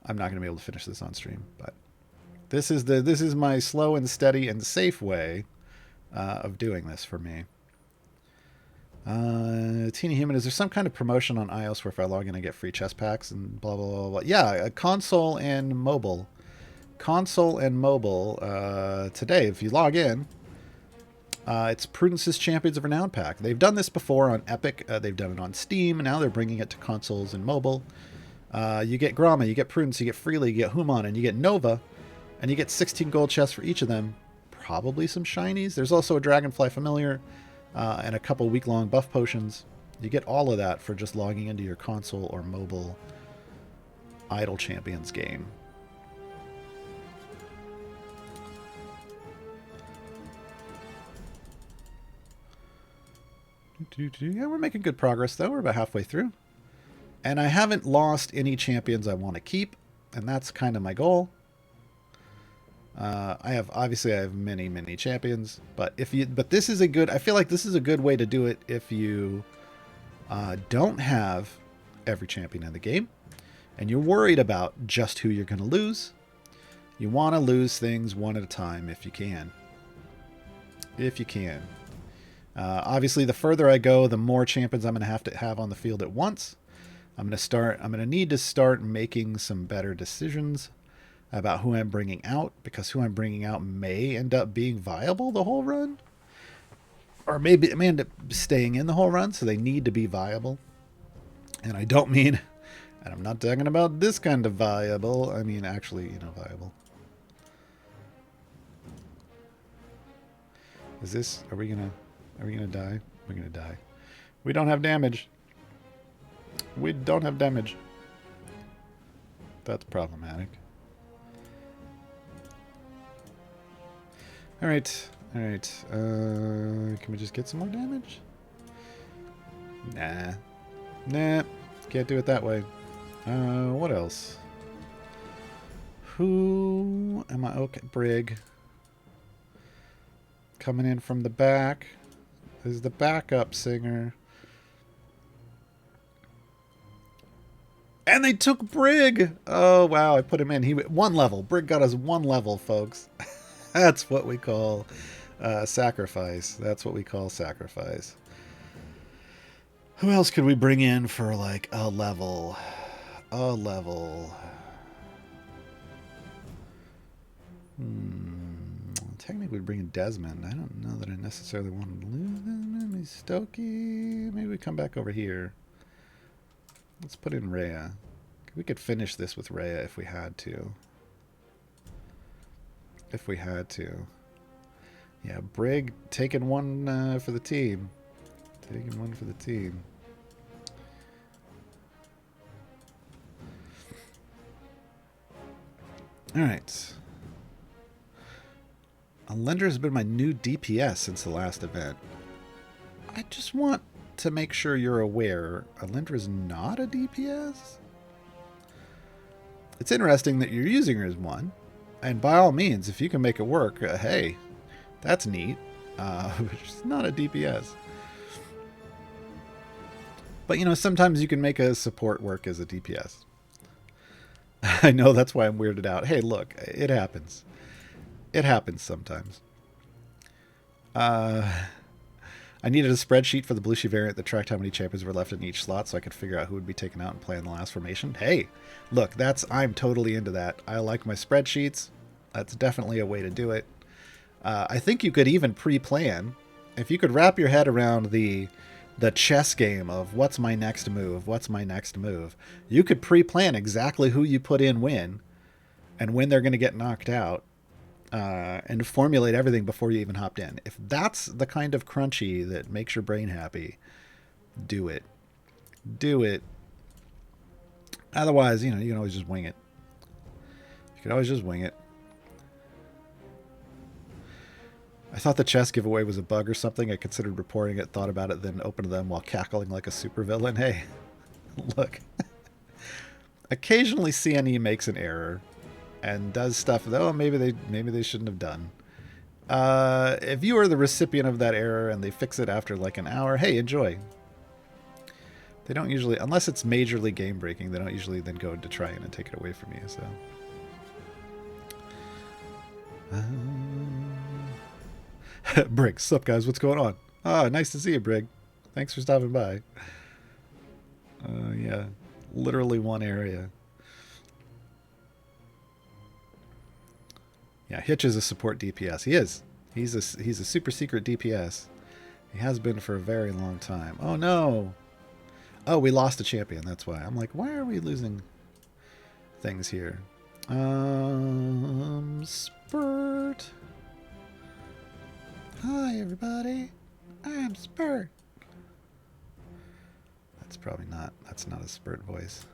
I'm not going to be able to finish this on stream, but this is my slow and steady and safe way of doing this for me. Teeny Human, is there some kind of promotion on iOS where if I log in I get free chest packs and blah blah blah blah? Yeah, console and mobile. Today, if you log in, it's Prudence's Champions of Renown pack. They've done this before on Epic. They've done it on Steam. And now they're bringing it to consoles and mobile. You get Grama, you get Prudence, you get Freely, you get Human, and you get Nova. And you get 16 gold chests for each of them. Probably some shinies. There's also a Dragonfly Familiar and a couple week-long buff potions. You get all of that for just logging into your console or mobile Idle Champions game. Yeah, we're making good progress, though. We're about halfway through. And I haven't lost any champions I want to keep, and that's kind of my goal. I have many champions, but this is a good, I feel like this is a good way to do it if you don't have every champion in the game and you're worried about just who you're going to lose. You want to lose things one at a time if you can. Obviously, the further I go, the more champions I'm going to have on the field at once. I'm going to need to start making some better decisions about who I'm bringing out, because who I'm bringing out may end up being viable the whole run. Or maybe it may end up staying in the whole run, so they need to be viable. And I don't mean, and I'm not talking about this kind of viable, I mean actually, viable. Is this, are we gonna die? We're gonna die. We don't have damage. That's problematic. Alright. Can we just get some more damage? Nah. Can't do it that way. What else? Who am I? Okay, Brig. Coming in from the back is the backup singer. And they took Brig. Oh, wow. I put him in. He went 1 level. Brig got us 1 level, folks. That's what we call sacrifice. That's what we call sacrifice. Who else could we bring in for, like, a level? A level. Technically, we'd bring in Desmond. I don't know that I necessarily want to lose them. Maybe Stokey. Maybe we come back over here. Let's put in Rhea. We could finish this with Rhea if we had to. If we had to. Yeah, Brig taking 1 for the team. Taking 1 for the team. Alright. Lender has been my new DPS since the last event. I just want to make sure you're aware, Lender is not a DPS. It's interesting that you're using her as one, and by all means, if you can make it work, hey, that's neat. But she's not a DPS. But, you know, sometimes you can make a support work as a DPS. I know, that's why I'm weirded out. Hey, look, it happens. It happens sometimes. I needed a spreadsheet for the Blushie variant that tracked how many champions were left in each slot so I could figure out who would be taken out and play in the last formation. Hey, look, I'm totally into that. I like my spreadsheets. That's definitely a way to do it. I think you could even pre-plan. If you could wrap your head around the chess game of what's my next move, you could pre-plan exactly who you put in when and when they're going to get knocked out. And formulate everything before you even hopped in. If that's the kind of crunchy that makes your brain happy, do it. Do it. Otherwise, you know, you can always just wing it. You can always just wing it. I thought the chest giveaway was a bug or something. I considered reporting it, thought about it, then opened them while cackling like a supervillain. Hey, look. Occasionally CNE makes an error and does stuff that, oh, maybe they shouldn't have done. If you are the recipient of that error and they fix it after like an hour, hey, enjoy. They don't usually, unless it's majorly game breaking, they don't usually then go to try and take it away from you. So, Brig, sup guys, what's going on? Ah, nice to see you, Brig. Thanks for stopping by. Yeah, literally one area. Yeah, Hitch is a support DPS. He is. He's a super secret DPS. He has been for a very long time. Oh no. Oh, we lost a champion. That's why. I'm like, why are we losing things here? Spurt. Hi everybody. I'm Spurt. That's not a Spurt voice.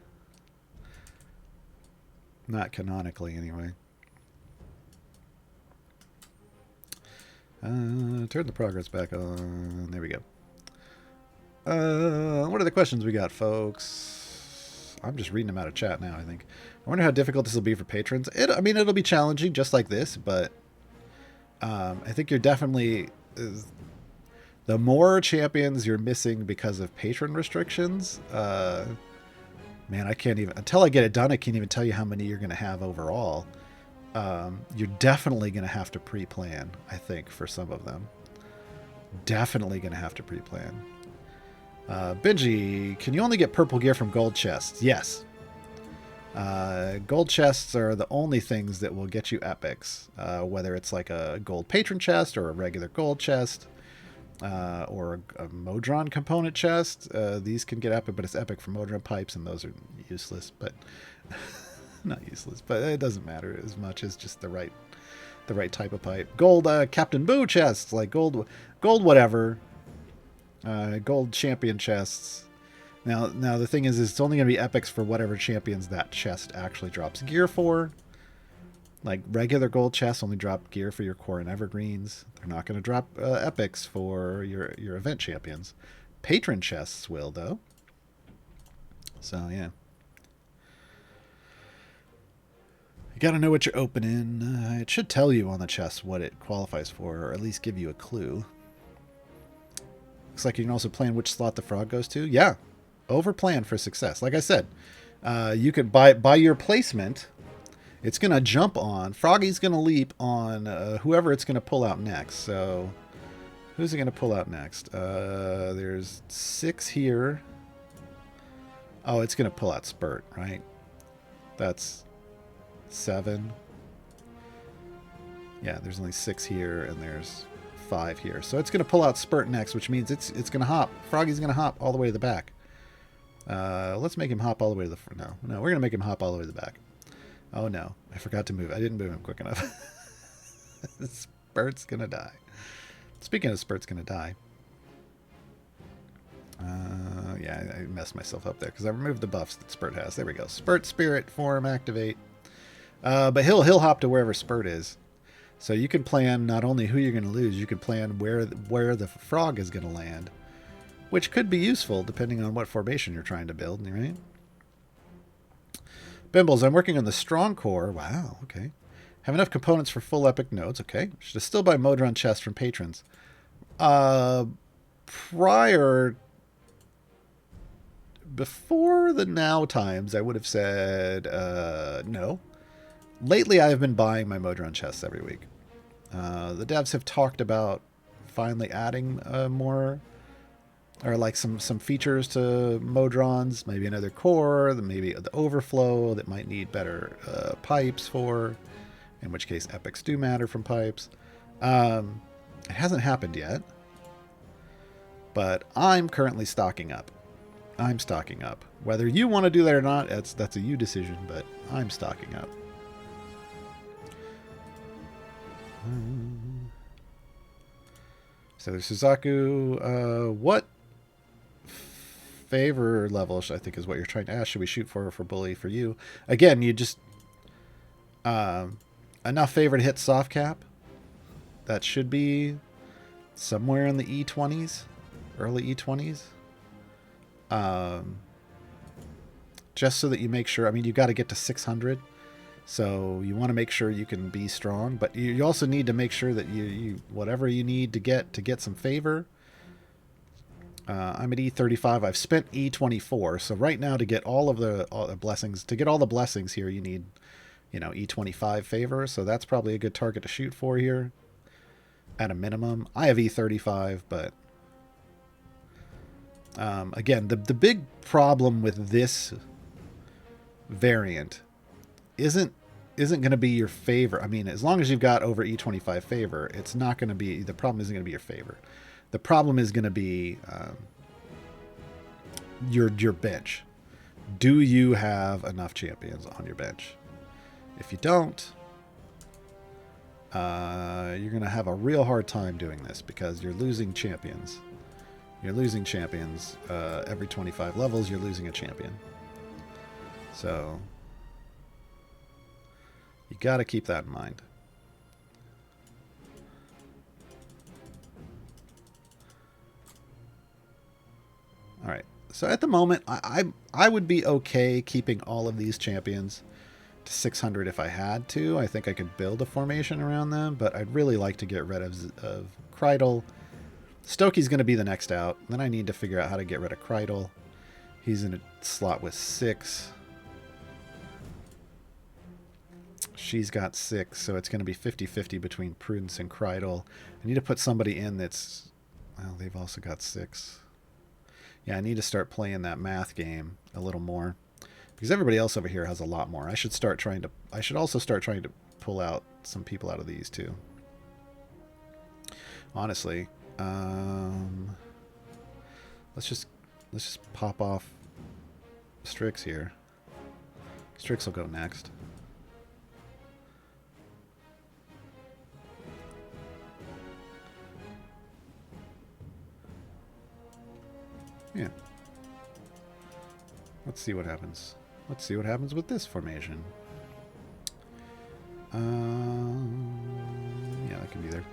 Not canonically anyway. Turn the progress back on. There we go. What are the questions we got, folks? I'm just reading them out of chat now, I think. I wonder how difficult this will be for patrons. I mean, it'll be challenging, just like this, but I think you're definitely... the more champions you're missing because of patron restrictions, man, I can't even... Until I get it done, I can't even tell you how many you're going to have overall. You're definitely going to have to pre-plan, I think, for some of them. Definitely going to have to pre-plan. Benji, can you only get purple gear from gold chests? Yes. Gold chests are the only things that will get you epics. Whether it's like a gold patron chest or a regular gold chest, or a Modron component chest. These can get epic, but it's epic for Modron pipes, and those are useless, but... Not useless, but it doesn't matter as much as just the right type of pipe. Gold Captain Boo chests, like gold whatever. Gold champion chests. Now the thing is it's only going to be epics for whatever champions that chest actually drops gear for. Like regular gold chests only drop gear for your core and evergreens. They're not going to drop epics for your event champions. Patron chests will though. So yeah. You gotta know what you're opening. It should tell you on the chest what it qualifies for, or at least give you a clue. Looks like you can also plan which slot the frog goes to. Yeah, over plan for success. Like I said, You could by your placement, it's going to jump on. Froggy's going to leap on whoever it's going to pull out next. So who's it going to pull out next? There's 6 here. Oh, it's going to pull out Spurt, right? That's 7. Yeah, there's only 6 here, and there's 5 here. So it's going to pull out Spurt next, which means it's going to hop. Froggy's going to hop all the way to the back. Let's make him hop all the way to the front. No, we're going to make him hop all the way to the back. Oh, no. I forgot to move. I didn't move him quick enough. Spurt's going to die. Speaking of Spurt's going to die. Yeah, I messed myself up there because I removed the buffs that Spurt has. There we go. Spurt, Spirit, Form, Activate. But he'll hop to wherever Spurt is. So you can plan not only who you're going to lose, you can plan where the frog is going to land, which could be useful depending on what formation you're trying to build, right? Bimbles, I'm working on the strong core. Wow, okay. Have enough components for full epic nodes. Okay. Should still buy Modron chest from patrons. Before the now times, I would have said no. Lately, I have been buying my Modron chests every week. The devs have talked about finally adding more, or like some features to Modrons, maybe another core, maybe the overflow that might need better pipes for, in which case epics do matter from pipes. It hasn't happened yet, but I'm currently stocking up. I'm stocking up. Whether you want to do that or not, that's a you decision, but I'm stocking up. So there's Suzaku. What favor level, I think is what you're trying to ask, should we shoot for Bully for you? Again, you just... enough favor to hit soft cap. That should be somewhere in the E20s. Early E20s. Just so that you make sure... I mean, you got to get to 600. So you want to make sure you can be strong, but you also need to make sure that you whatever you need to get some favor. I'm at E35. I've spent E24. So right now to get all the blessings, here, you need, E25 favor. So that's probably a good target to shoot for here at a minimum. I have E35, but again, the big problem with this variant isn't going to be your favor. I mean, as long as you've got over E25 favor, it's not going to be, the problem isn't going to be your favor. The problem is going to be your bench. Do you have enough champions on your bench? If you don't, you're going to have a real hard time doing this because you're losing champions. You're losing champions. Every 25 levels, you're losing a champion. So you got to keep that in mind. All right. So at the moment, I would be okay keeping all of these champions to 600 if I had to. I think I could build a formation around them, but I'd really like to get rid of Kreidel. Stokey's going to be the next out. Then I need to figure out how to get rid of Kreidel. He's in a slot with 6. She's got 6, so it's going to be 50-50 between Prudence and Kreidel. I need to put somebody in that's... Well, they've also got 6. Yeah, I need to start playing that math game a little more. Because everybody else over here has a lot more. I should also start trying to pull out some people out of these, too. Honestly. Let's just pop off Strix here. Strix will go next. Yeah. Let's see what happens. Let's see what happens with this formation. Yeah, that can be there.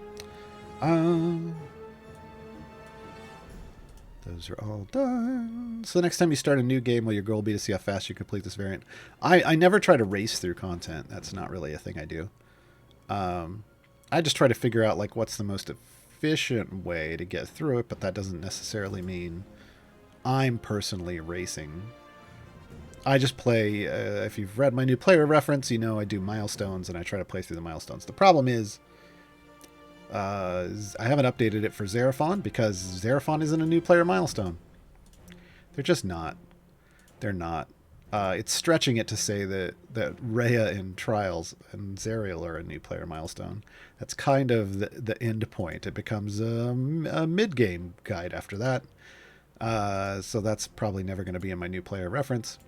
Those are all done. So the next time you start a new game, will your goal be to see how fast you complete this variant? I never try to race through content. That's not really a thing I do. I just try to figure out like what's the most efficient way to get through it, but that doesn't necessarily mean I'm personally racing. I just play, if you've read my new player reference, you know I do milestones and I try to play through the milestones. The problem is, I haven't updated it for Xeraphon because Xeraphon isn't a new player milestone. They're just not. They're not. It's stretching it to say that Rhea in Trials and Zerial are a new player milestone. That's kind of the end point. It becomes a mid-game guide after that. So that's probably never going to be in my new player reference.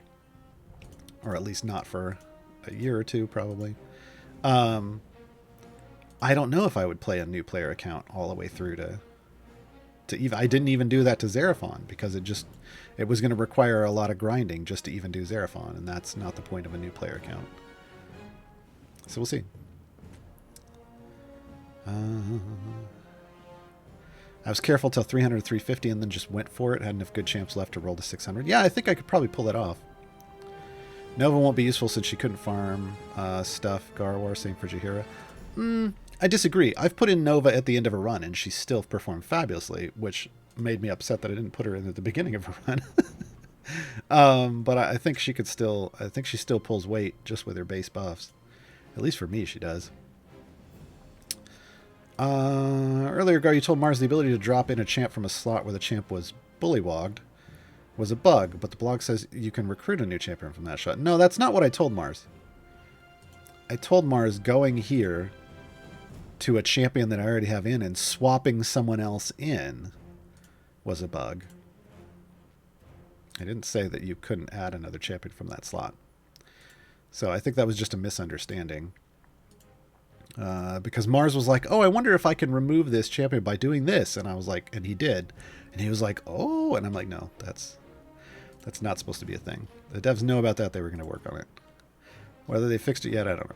Or at least not for a year or two, probably. I don't know if I would play a new player account all the way through to even. I didn't even do that to Xeraphon because it was going to require a lot of grinding just to even do Xeraphon, and that's not the point of a new player account. So we'll see. I was careful till 300 350 and then just went for it. Had enough good champs left to roll to 600. Yeah, I think I could probably pull that off. Nova won't be useful since she couldn't farm stuff. Gaarawarr, same for Jaheira. I disagree. I've put in Nova at the end of a run, and she still performed fabulously, which made me upset that I didn't put her in at the beginning of a run. But I think she could still. I think she still pulls weight just with her base buffs. At least for me, she does. Earlier ago, you told Mars the ability to drop in a champ from a slot where the champ was bullywogged was a bug, but the blog says you can recruit a new champion from that shot. No, that's not what I told Mars. I told Mars going here to a champion that I already have in and swapping someone else in was a bug. I didn't say that you couldn't add another champion from that slot. So I think that was just a misunderstanding. Because Mars was like, oh, I wonder if I can remove this champion by doing this. And I was like, and he did. And he was like, oh, and I'm like, no, that's not supposed to be a thing. The devs know about that. They were going to work on it. Whether they fixed it yet, I don't know.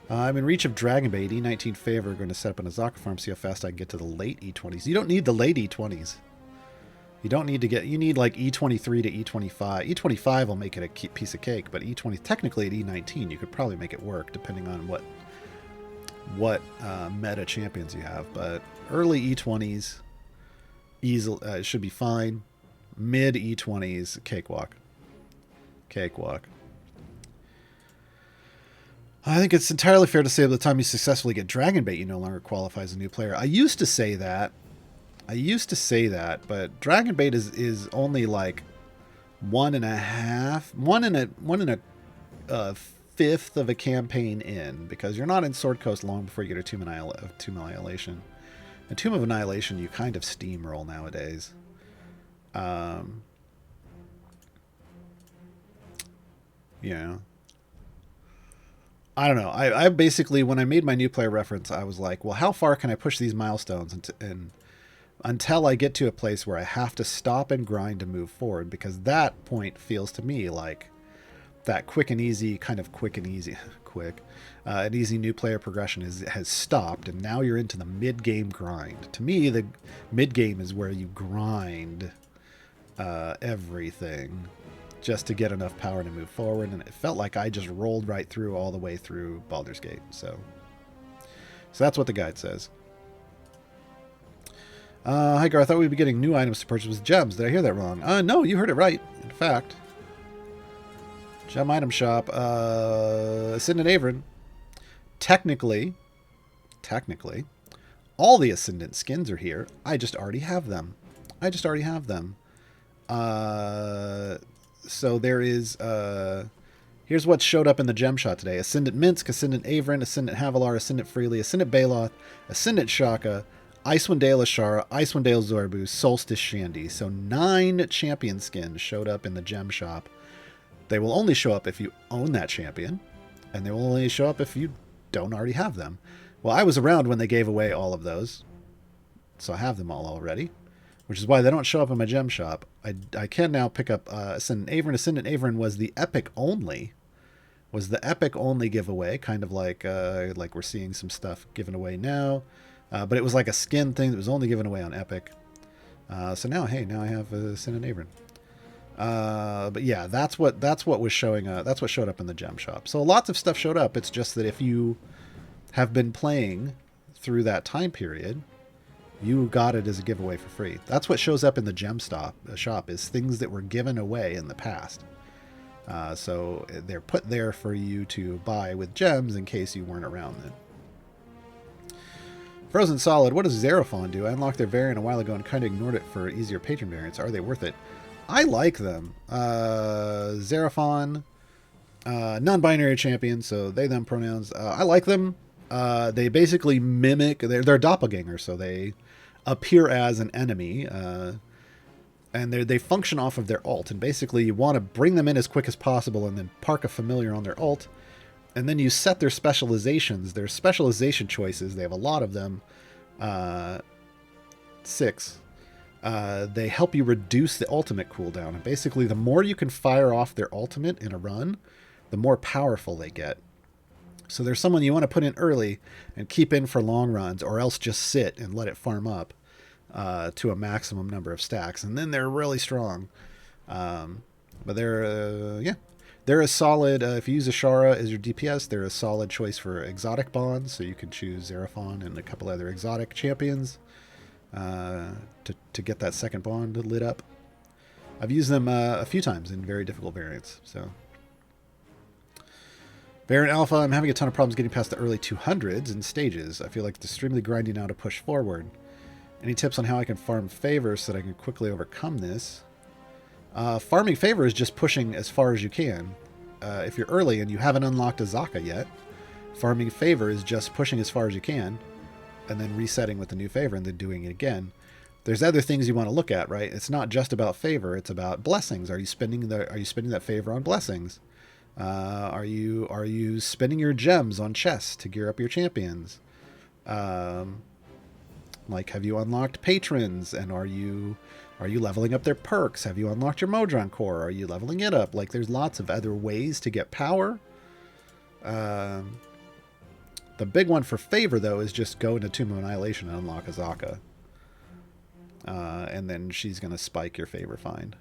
I'm in reach of Dragonbait. E19 favor. Going to set up an Azaka farm. See how fast I can get to the late E20s. You don't need the late E20s. You don't need to get. You need like E23 to E25. E25 will make it a piece of cake, but E20 technically at E19 you could probably make it work depending on what meta champions you have. But early E20s easily should be fine. Mid E20s cakewalk. Cakewalk. I think it's entirely fair to say by the time you successfully get Dragonbait, you no longer qualify as a new player. I used to say that, but Dragonbait is only like one and a fifth of a campaign in, because you're not in Sword Coast long before you get a Tomb of Annihilation. A Tomb of Annihilation you kind of steamroll nowadays. Yeah. I don't know. I basically, when I made my new player reference, I was like, well, how far can I push these milestones and until I get to a place where I have to stop and grind to move forward, because that point feels to me like that quick and easy new player progression has stopped, and now you're into the mid-game grind. To me, the mid-game is where you grind everything just to get enough power to move forward, and it felt like I just rolled right through all the way through Baldur's Gate. So that's what the guide says. Hi Gar, I thought we'd be getting new items to purchase with gems. Did I hear that wrong? No, you heard it right. In fact, gem item shop, Ascendant Averin. Technically, all the Ascendant skins are here. I just already have them. So there is, here's what showed up in the gem shot today. Ascendant Minsk, Ascendant Averin, Ascendant Havilar, Ascendant Freely, Ascendant Baloth, Ascendant Shaka, Icewind Dale Ashara, Icewind Dale Zorbu, Solstice Shandy. So 9 champion skins showed up in the gem shop. They will only show up if you own that champion, and they will only show up if you don't already have them. Well, I was around when they gave away all of those, so I have them all already, which is why they don't show up in my gem shop. I can now pick up Ascendant Averin. Ascendant Averin was the epic only giveaway, kind of like we're seeing some stuff given away now. But it was like a skin thing that was only given away on Epic. So now I have Ascendant Averin. But yeah, that's what was showing. That's what showed up in the gem shop. So lots of stuff showed up. It's just that if you have been playing through that time period, You got it as a giveaway for free. That's what shows up in the gem shop is things that were given away in the past. So they're put there for you to buy with gems in case you weren't around then. Frozen Solid, what does Xeraphon do? I unlocked their variant a while ago and kind of ignored it for easier patron variants. Are they worth it? I like them. Xeraphon, non-binary champion, so they, them pronouns. I like them. They basically mimic, they're doppelgangers, so they appear as an enemy, and they function off of their ult. And basically you want to bring them in as quick as possible and then park a familiar on their ult. And then you set their specializations, their specialization choices. They have a lot of them. 6. They help you reduce the ultimate cooldown. And basically, the more you can fire off their ultimate in a run, the more powerful they get. So there's someone you want to put in early and keep in for long runs, or else just sit and let it farm up to a maximum number of stacks. And then they're really strong. But they're, yeah. They're a solid, if you use Ashara as your DPS, they're a solid choice for exotic bonds. So you can choose Xeraphon and a couple other exotic champions to get that second bond lit up. I've used them a few times in very difficult variants. So, Variant Alpha, I'm having a ton of problems getting past the early 200s in stages. I feel like it's extremely grindy now to push forward. Any tips on how I can farm favors so that I can quickly overcome this? Farming favor is just pushing as far as you can. If you're early and you haven't unlocked a Zaka yet, farming favor is just pushing as far as you can and then resetting with the new favor and then doing it again. There's other things you want to look at, right? It's not just about favor, it's about blessings. Are you spending that favor on blessings? Are you spending your gems on chests to gear up your champions? Like, have you unlocked patrons, and are you leveling up their perks? Have you unlocked your Modron core? Are you leveling it up? Like, there's lots of other ways to get power. The big one for favor, though, is just go into Tomb of Annihilation and unlock Azaka. And then she's going to spike your favor find.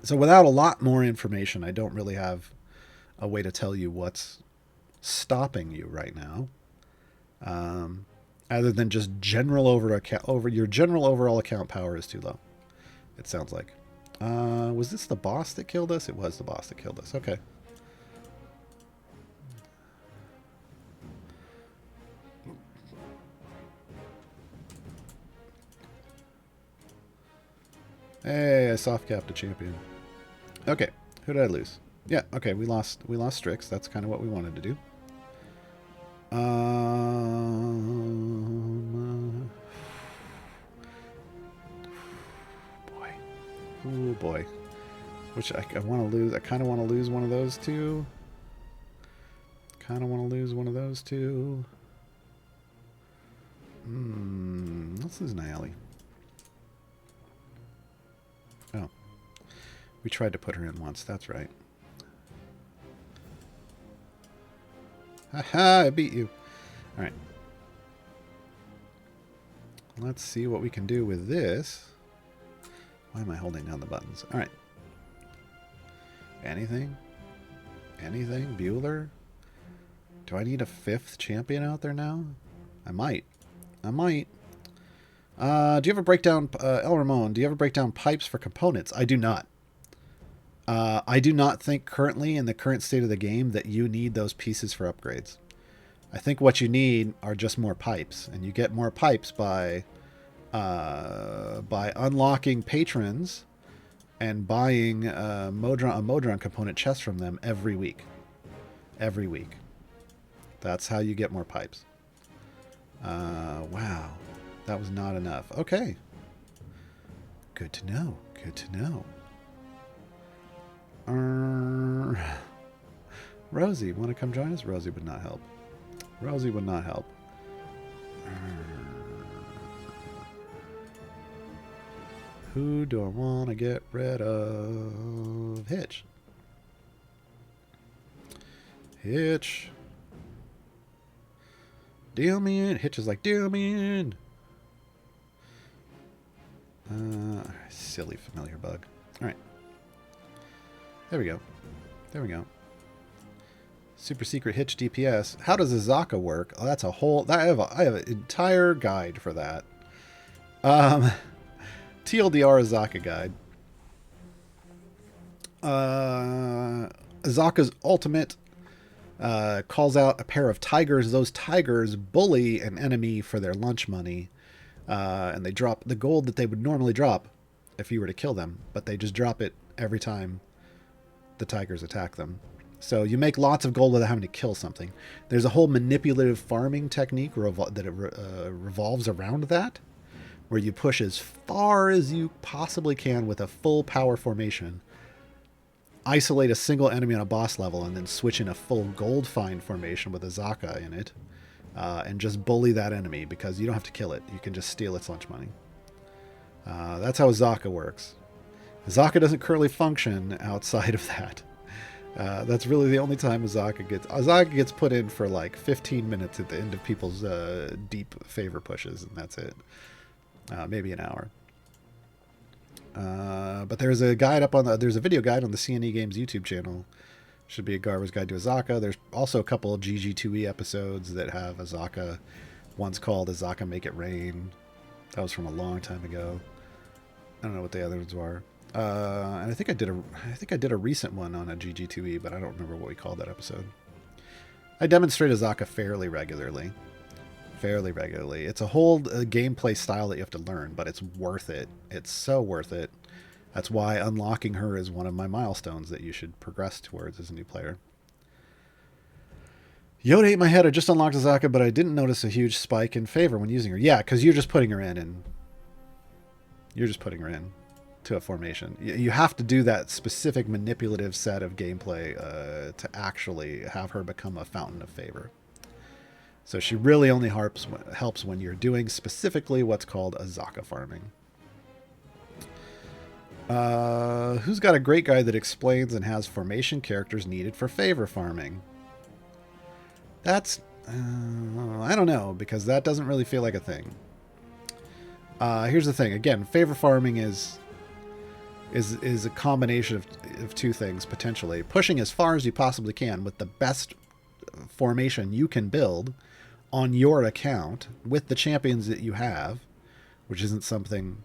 So without a lot more information, I don't really have a way to tell you what's stopping you right now. Other than just your general overall account power is too low. It sounds like. Was this the boss that killed us? It was the boss that killed us. Okay. Hey, I soft capped a champion. Okay, who did I lose? Yeah, okay, we lost Strix. That's kind of what we wanted to do. Boy. Oh boy. Which I want to lose. I kind of want to lose one of those two. Let's lose Nayeli. Oh. We tried to put her in once. That's right. Haha, I beat you. Alright. Let's see what we can do with this. Why am I holding down the buttons? Alright. Anything? Anything? Bueller? Do I need a 5th champion out there now? I might. Do you ever break down, El Ramon, do you ever break down pipes for components? I do not. I do not think currently, in the current state of the game, that you need those pieces for upgrades. I think what you need are just more pipes, and you get more pipes by unlocking patrons and buying a Modron component chest from them every week. Every week. That's how you get more pipes. Wow. That was not enough. Okay. Good to know. Good to know. Rosie, want to come join us? Rosie would not help. Rosie would not help. Who do I want to get rid of? Hitch. Hitch. Deal me in. Hitch is like, deal me in. Silly familiar bug. Alright. There we go. There we go. Super secret hitch DPS. How does Azaka work? Oh, that's a whole... I have an entire guide for that. TLDR Azaka guide. Azaka's ultimate calls out a pair of tigers. Those tigers bully an enemy for their lunch money. And they drop the gold that they would normally drop if you were to kill them. But they just drop it every time the tigers attack them. So you make lots of gold without having to kill something. There's a whole manipulative farming technique that revolves around that, where you push as far as you possibly can with a full power formation, isolate a single enemy on a boss level, and then switch in a full gold find formation with a Azaka in it, and just bully that enemy because you don't have to kill it. You can just steal its lunch money. That's how Azaka works. Azaka doesn't currently function outside of that. That's really the only time Azaka gets put in for like 15 minutes at the end of people's deep favor pushes, and that's it. Maybe an hour. But there's a guide there's a video guide on the CNE Games YouTube channel. Should be a Gaarawarr's Guide to Azaka. There's also a couple of GG2E episodes that have Azaka. One's called Azaka Make It Rain. That was from a long time ago. I don't know what the others were. And I think I did a recent one on a GG2E, but I don't remember what we called that episode. I demonstrate Azaka fairly regularly. It's a whole gameplay style that you have to learn, but it's worth it. It's so worth it. That's why unlocking her is one of my milestones that you should progress towards as a new player. Yoda ate my head. I just unlocked Azaka, but I didn't notice a huge spike in favor when using her. Yeah, because you're just putting her in, to a formation. You have to do that specific manipulative set of gameplay to actually have her become a fountain of favor. So she really only helps when you're doing specifically what's called Azaka farming. Who's got a great guide that explains and has formation characters needed for favor farming? That's... I don't know, because that doesn't really feel like a thing. Here's the thing. Again, favor farming is a combination of two things, potentially. Pushing as far as you possibly can with the best formation you can build on your account with the champions that you have, which isn't something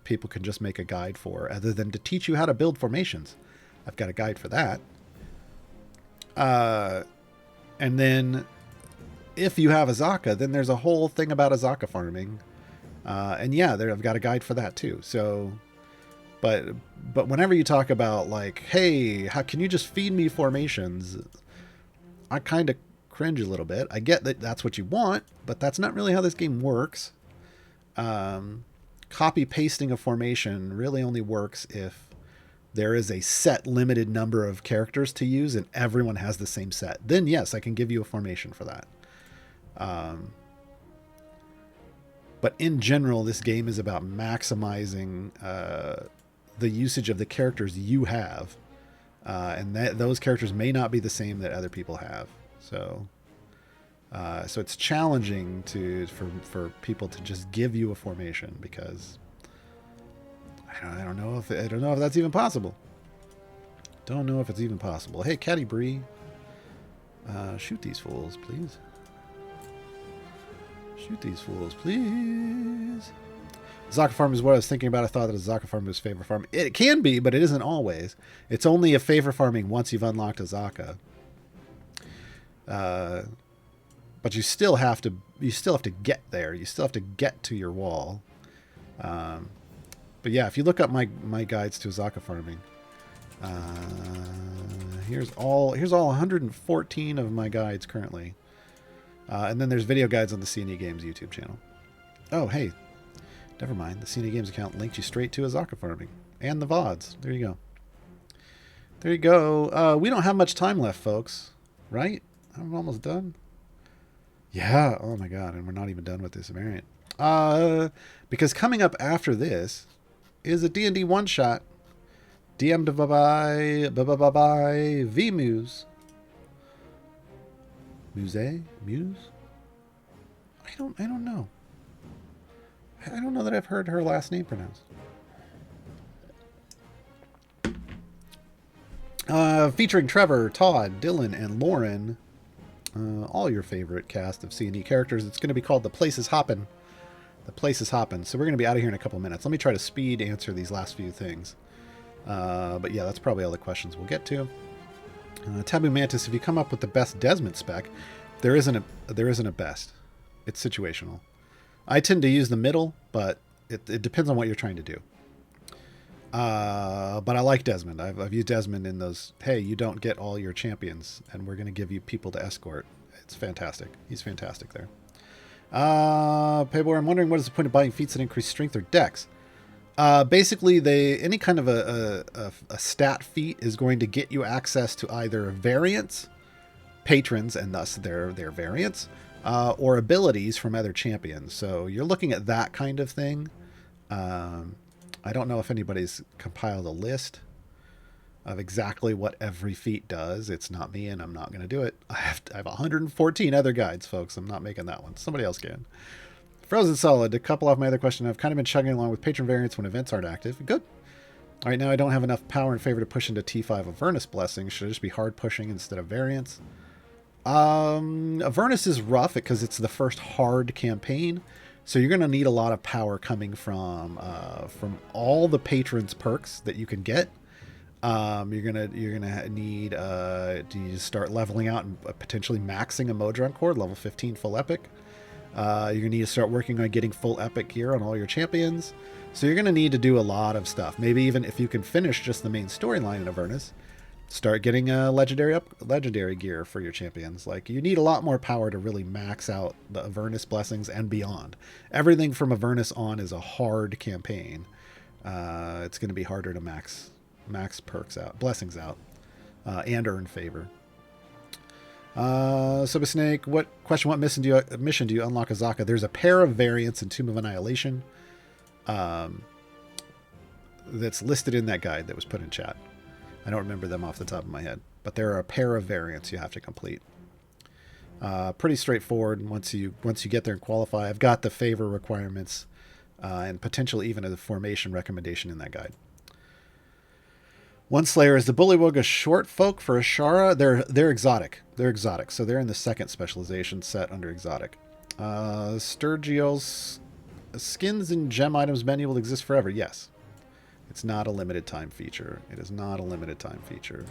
people can just make a guide for, other than to teach you how to build formations. I've got a guide for that. And then if you have Azaka, then there's a whole thing about Azaka farming. And yeah, I've got a guide for that too. So, but whenever you talk about like, hey, how can you just feed me formations? I kind of cringe a little bit. I get that that's what you want, but that's not really how this game works. Copy pasting a formation really only works if there is a set limited number of characters to use and everyone has the same set. Then yes, I can give you a formation for that. But in general, this game is about maximizing the usage of the characters you have. And those characters may not be the same that other people have. So it's challenging for people to just give you a formation because I don't know if that's even possible. Don't know if it's even possible. Hey, Catty Bree, shoot these fools, please. Shoot these fools, please. Azaka farm is what I was thinking about. I thought that Azaka farm was favor farm. It can be, but it isn't always. It's only a favor farming once you've unlocked Azaka. But you still have to get there. You still have to get to your wall. But yeah, if you look up my guides to Azaka farming, here's all 114 of my guides currently. And then there's video guides on the CNE Games YouTube channel. Oh, hey. Never mind. The CNE Games account linked you straight to Azaka farming. And the VODs. There you go. There you go. We don't have much time left, folks. Right? I'm almost done. Yeah. Oh, my God. And we're not even done with this variant. Because coming up after this is a D&D one-shot. DM'd by V-Muse. Muse? I don't know. I don't know that I've heard her last name pronounced. Featuring Trevor, Todd, Dylan, and Lauren. All your favorite cast of C&E characters. It's going to be called The Place is Hoppin'. The Place is Hoppin'. So we're going to be out of here in a couple minutes. Let me try to speed answer these last few things. But yeah, that's probably all the questions we'll get to. Taboo Mantis, if you come up with the best Desmond spec, there isn't a best. It's situational. I tend to use the middle, but it depends on what you're trying to do. But I like Desmond. I've used Desmond in those, hey, you don't get all your champions, and we're going to give you people to escort. It's fantastic. He's fantastic there. Payboy, I'm wondering what is the point of buying feats that increase strength or dex? Basically, any kind of a stat feat is going to get you access to either variants, patrons, and thus their variants, or abilities from other champions. So you're looking at that kind of thing. I don't know if anybody's compiled a list of exactly what every feat does. It's not me, and I'm not going to do it. I have 114 other guides, folks. I'm not making that one. Somebody else can. Frozen Solid, to couple off my other question, I've kind of been chugging along with patron variants when events aren't active. Good. All right, now I don't have enough power and favor to push into T5 Avernus Blessings. Should I just be hard pushing instead of variants? Avernus is rough because it's the first hard campaign. So you're going to need a lot of power coming from all the patrons' perks that you can get. You're gonna need to start leveling out and potentially maxing a Modron Cord, level 15 full epic. You're gonna need to start working on getting full epic gear on all your champions. So you're gonna need to do a lot of stuff. Maybe even if you can finish just the main storyline in Avernus, start getting legendary gear for your champions. Like, you need a lot more power to really max out the Avernus blessings and beyond. Everything from Avernus on is a hard campaign. It's going to be harder to max perks out, blessings out, and earn favor. Subasnake, what mission do you unlock Azaka? There's a pair of variants in Tomb of Annihilation that's listed in that guide that was put in chat. I don't remember them off the top of my head, but there are a pair of variants you have to complete. Pretty straightforward once you get there and qualify. I've got the favor requirements and potentially even a formation recommendation in that guide. One Slayer, is the Bullywug a short folk for Ashara? They're exotic. They're exotic, so they're in the second specialization set under exotic. Sturgios, skins and gem items menu will exist forever. Yes. It's not a limited time feature. It is not a limited time feature.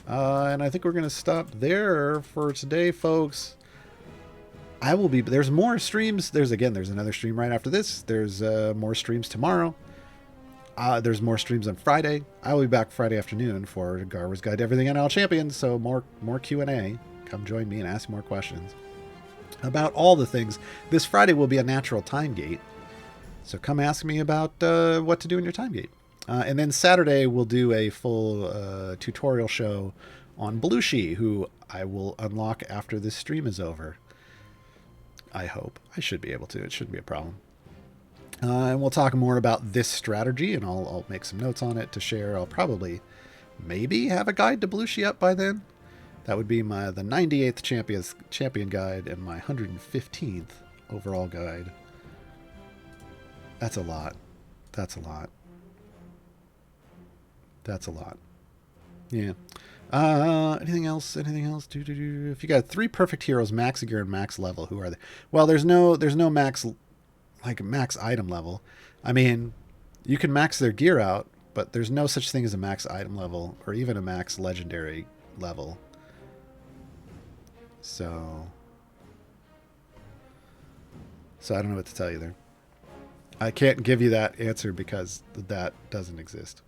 And I think we're going to stop there for today, folks. There's more streams. There's another stream right after this. There's more streams tomorrow. There's more streams on Friday. I will be back Friday afternoon for Gaarawarr's Guide to Everything NL Champions. So more Q&A. Come join me and ask more questions about all the things. This Friday will be a natural time gate. So come ask me about what to do in your time gate. And then Saturday, we'll do a full tutorial show on Blushie, who I will unlock after this stream is over. I hope. I should be able to. It shouldn't be a problem. And we'll talk more about this strategy, and I'll make some notes on it to share. I'll probably maybe have a guide to Blushie up by then. That would be the 98th champion guide and my 115th overall guide. That's a lot. That's a lot. That's a lot. Yeah. Anything else? Anything else? If you got 3 perfect heroes, max gear and max level, who are they? Well, there's no max, like max item level. I mean, you can max their gear out, but there's no such thing as a max item level or even a max legendary level. So I don't know what to tell you there. I can't give you that answer because that doesn't exist.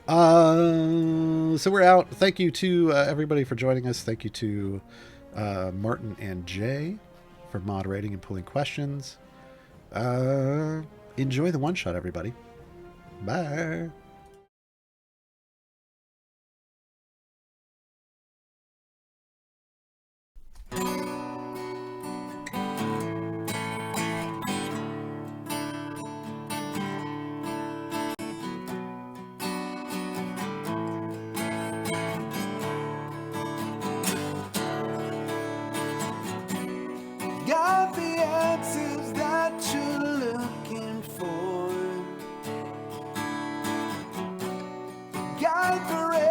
So we're out. Thank you to everybody for joining us. Thank you to Martin and Jay for moderating and pulling questions. Enjoy the one-shot, everybody. Bye. Got the answers that you're looking for. guide for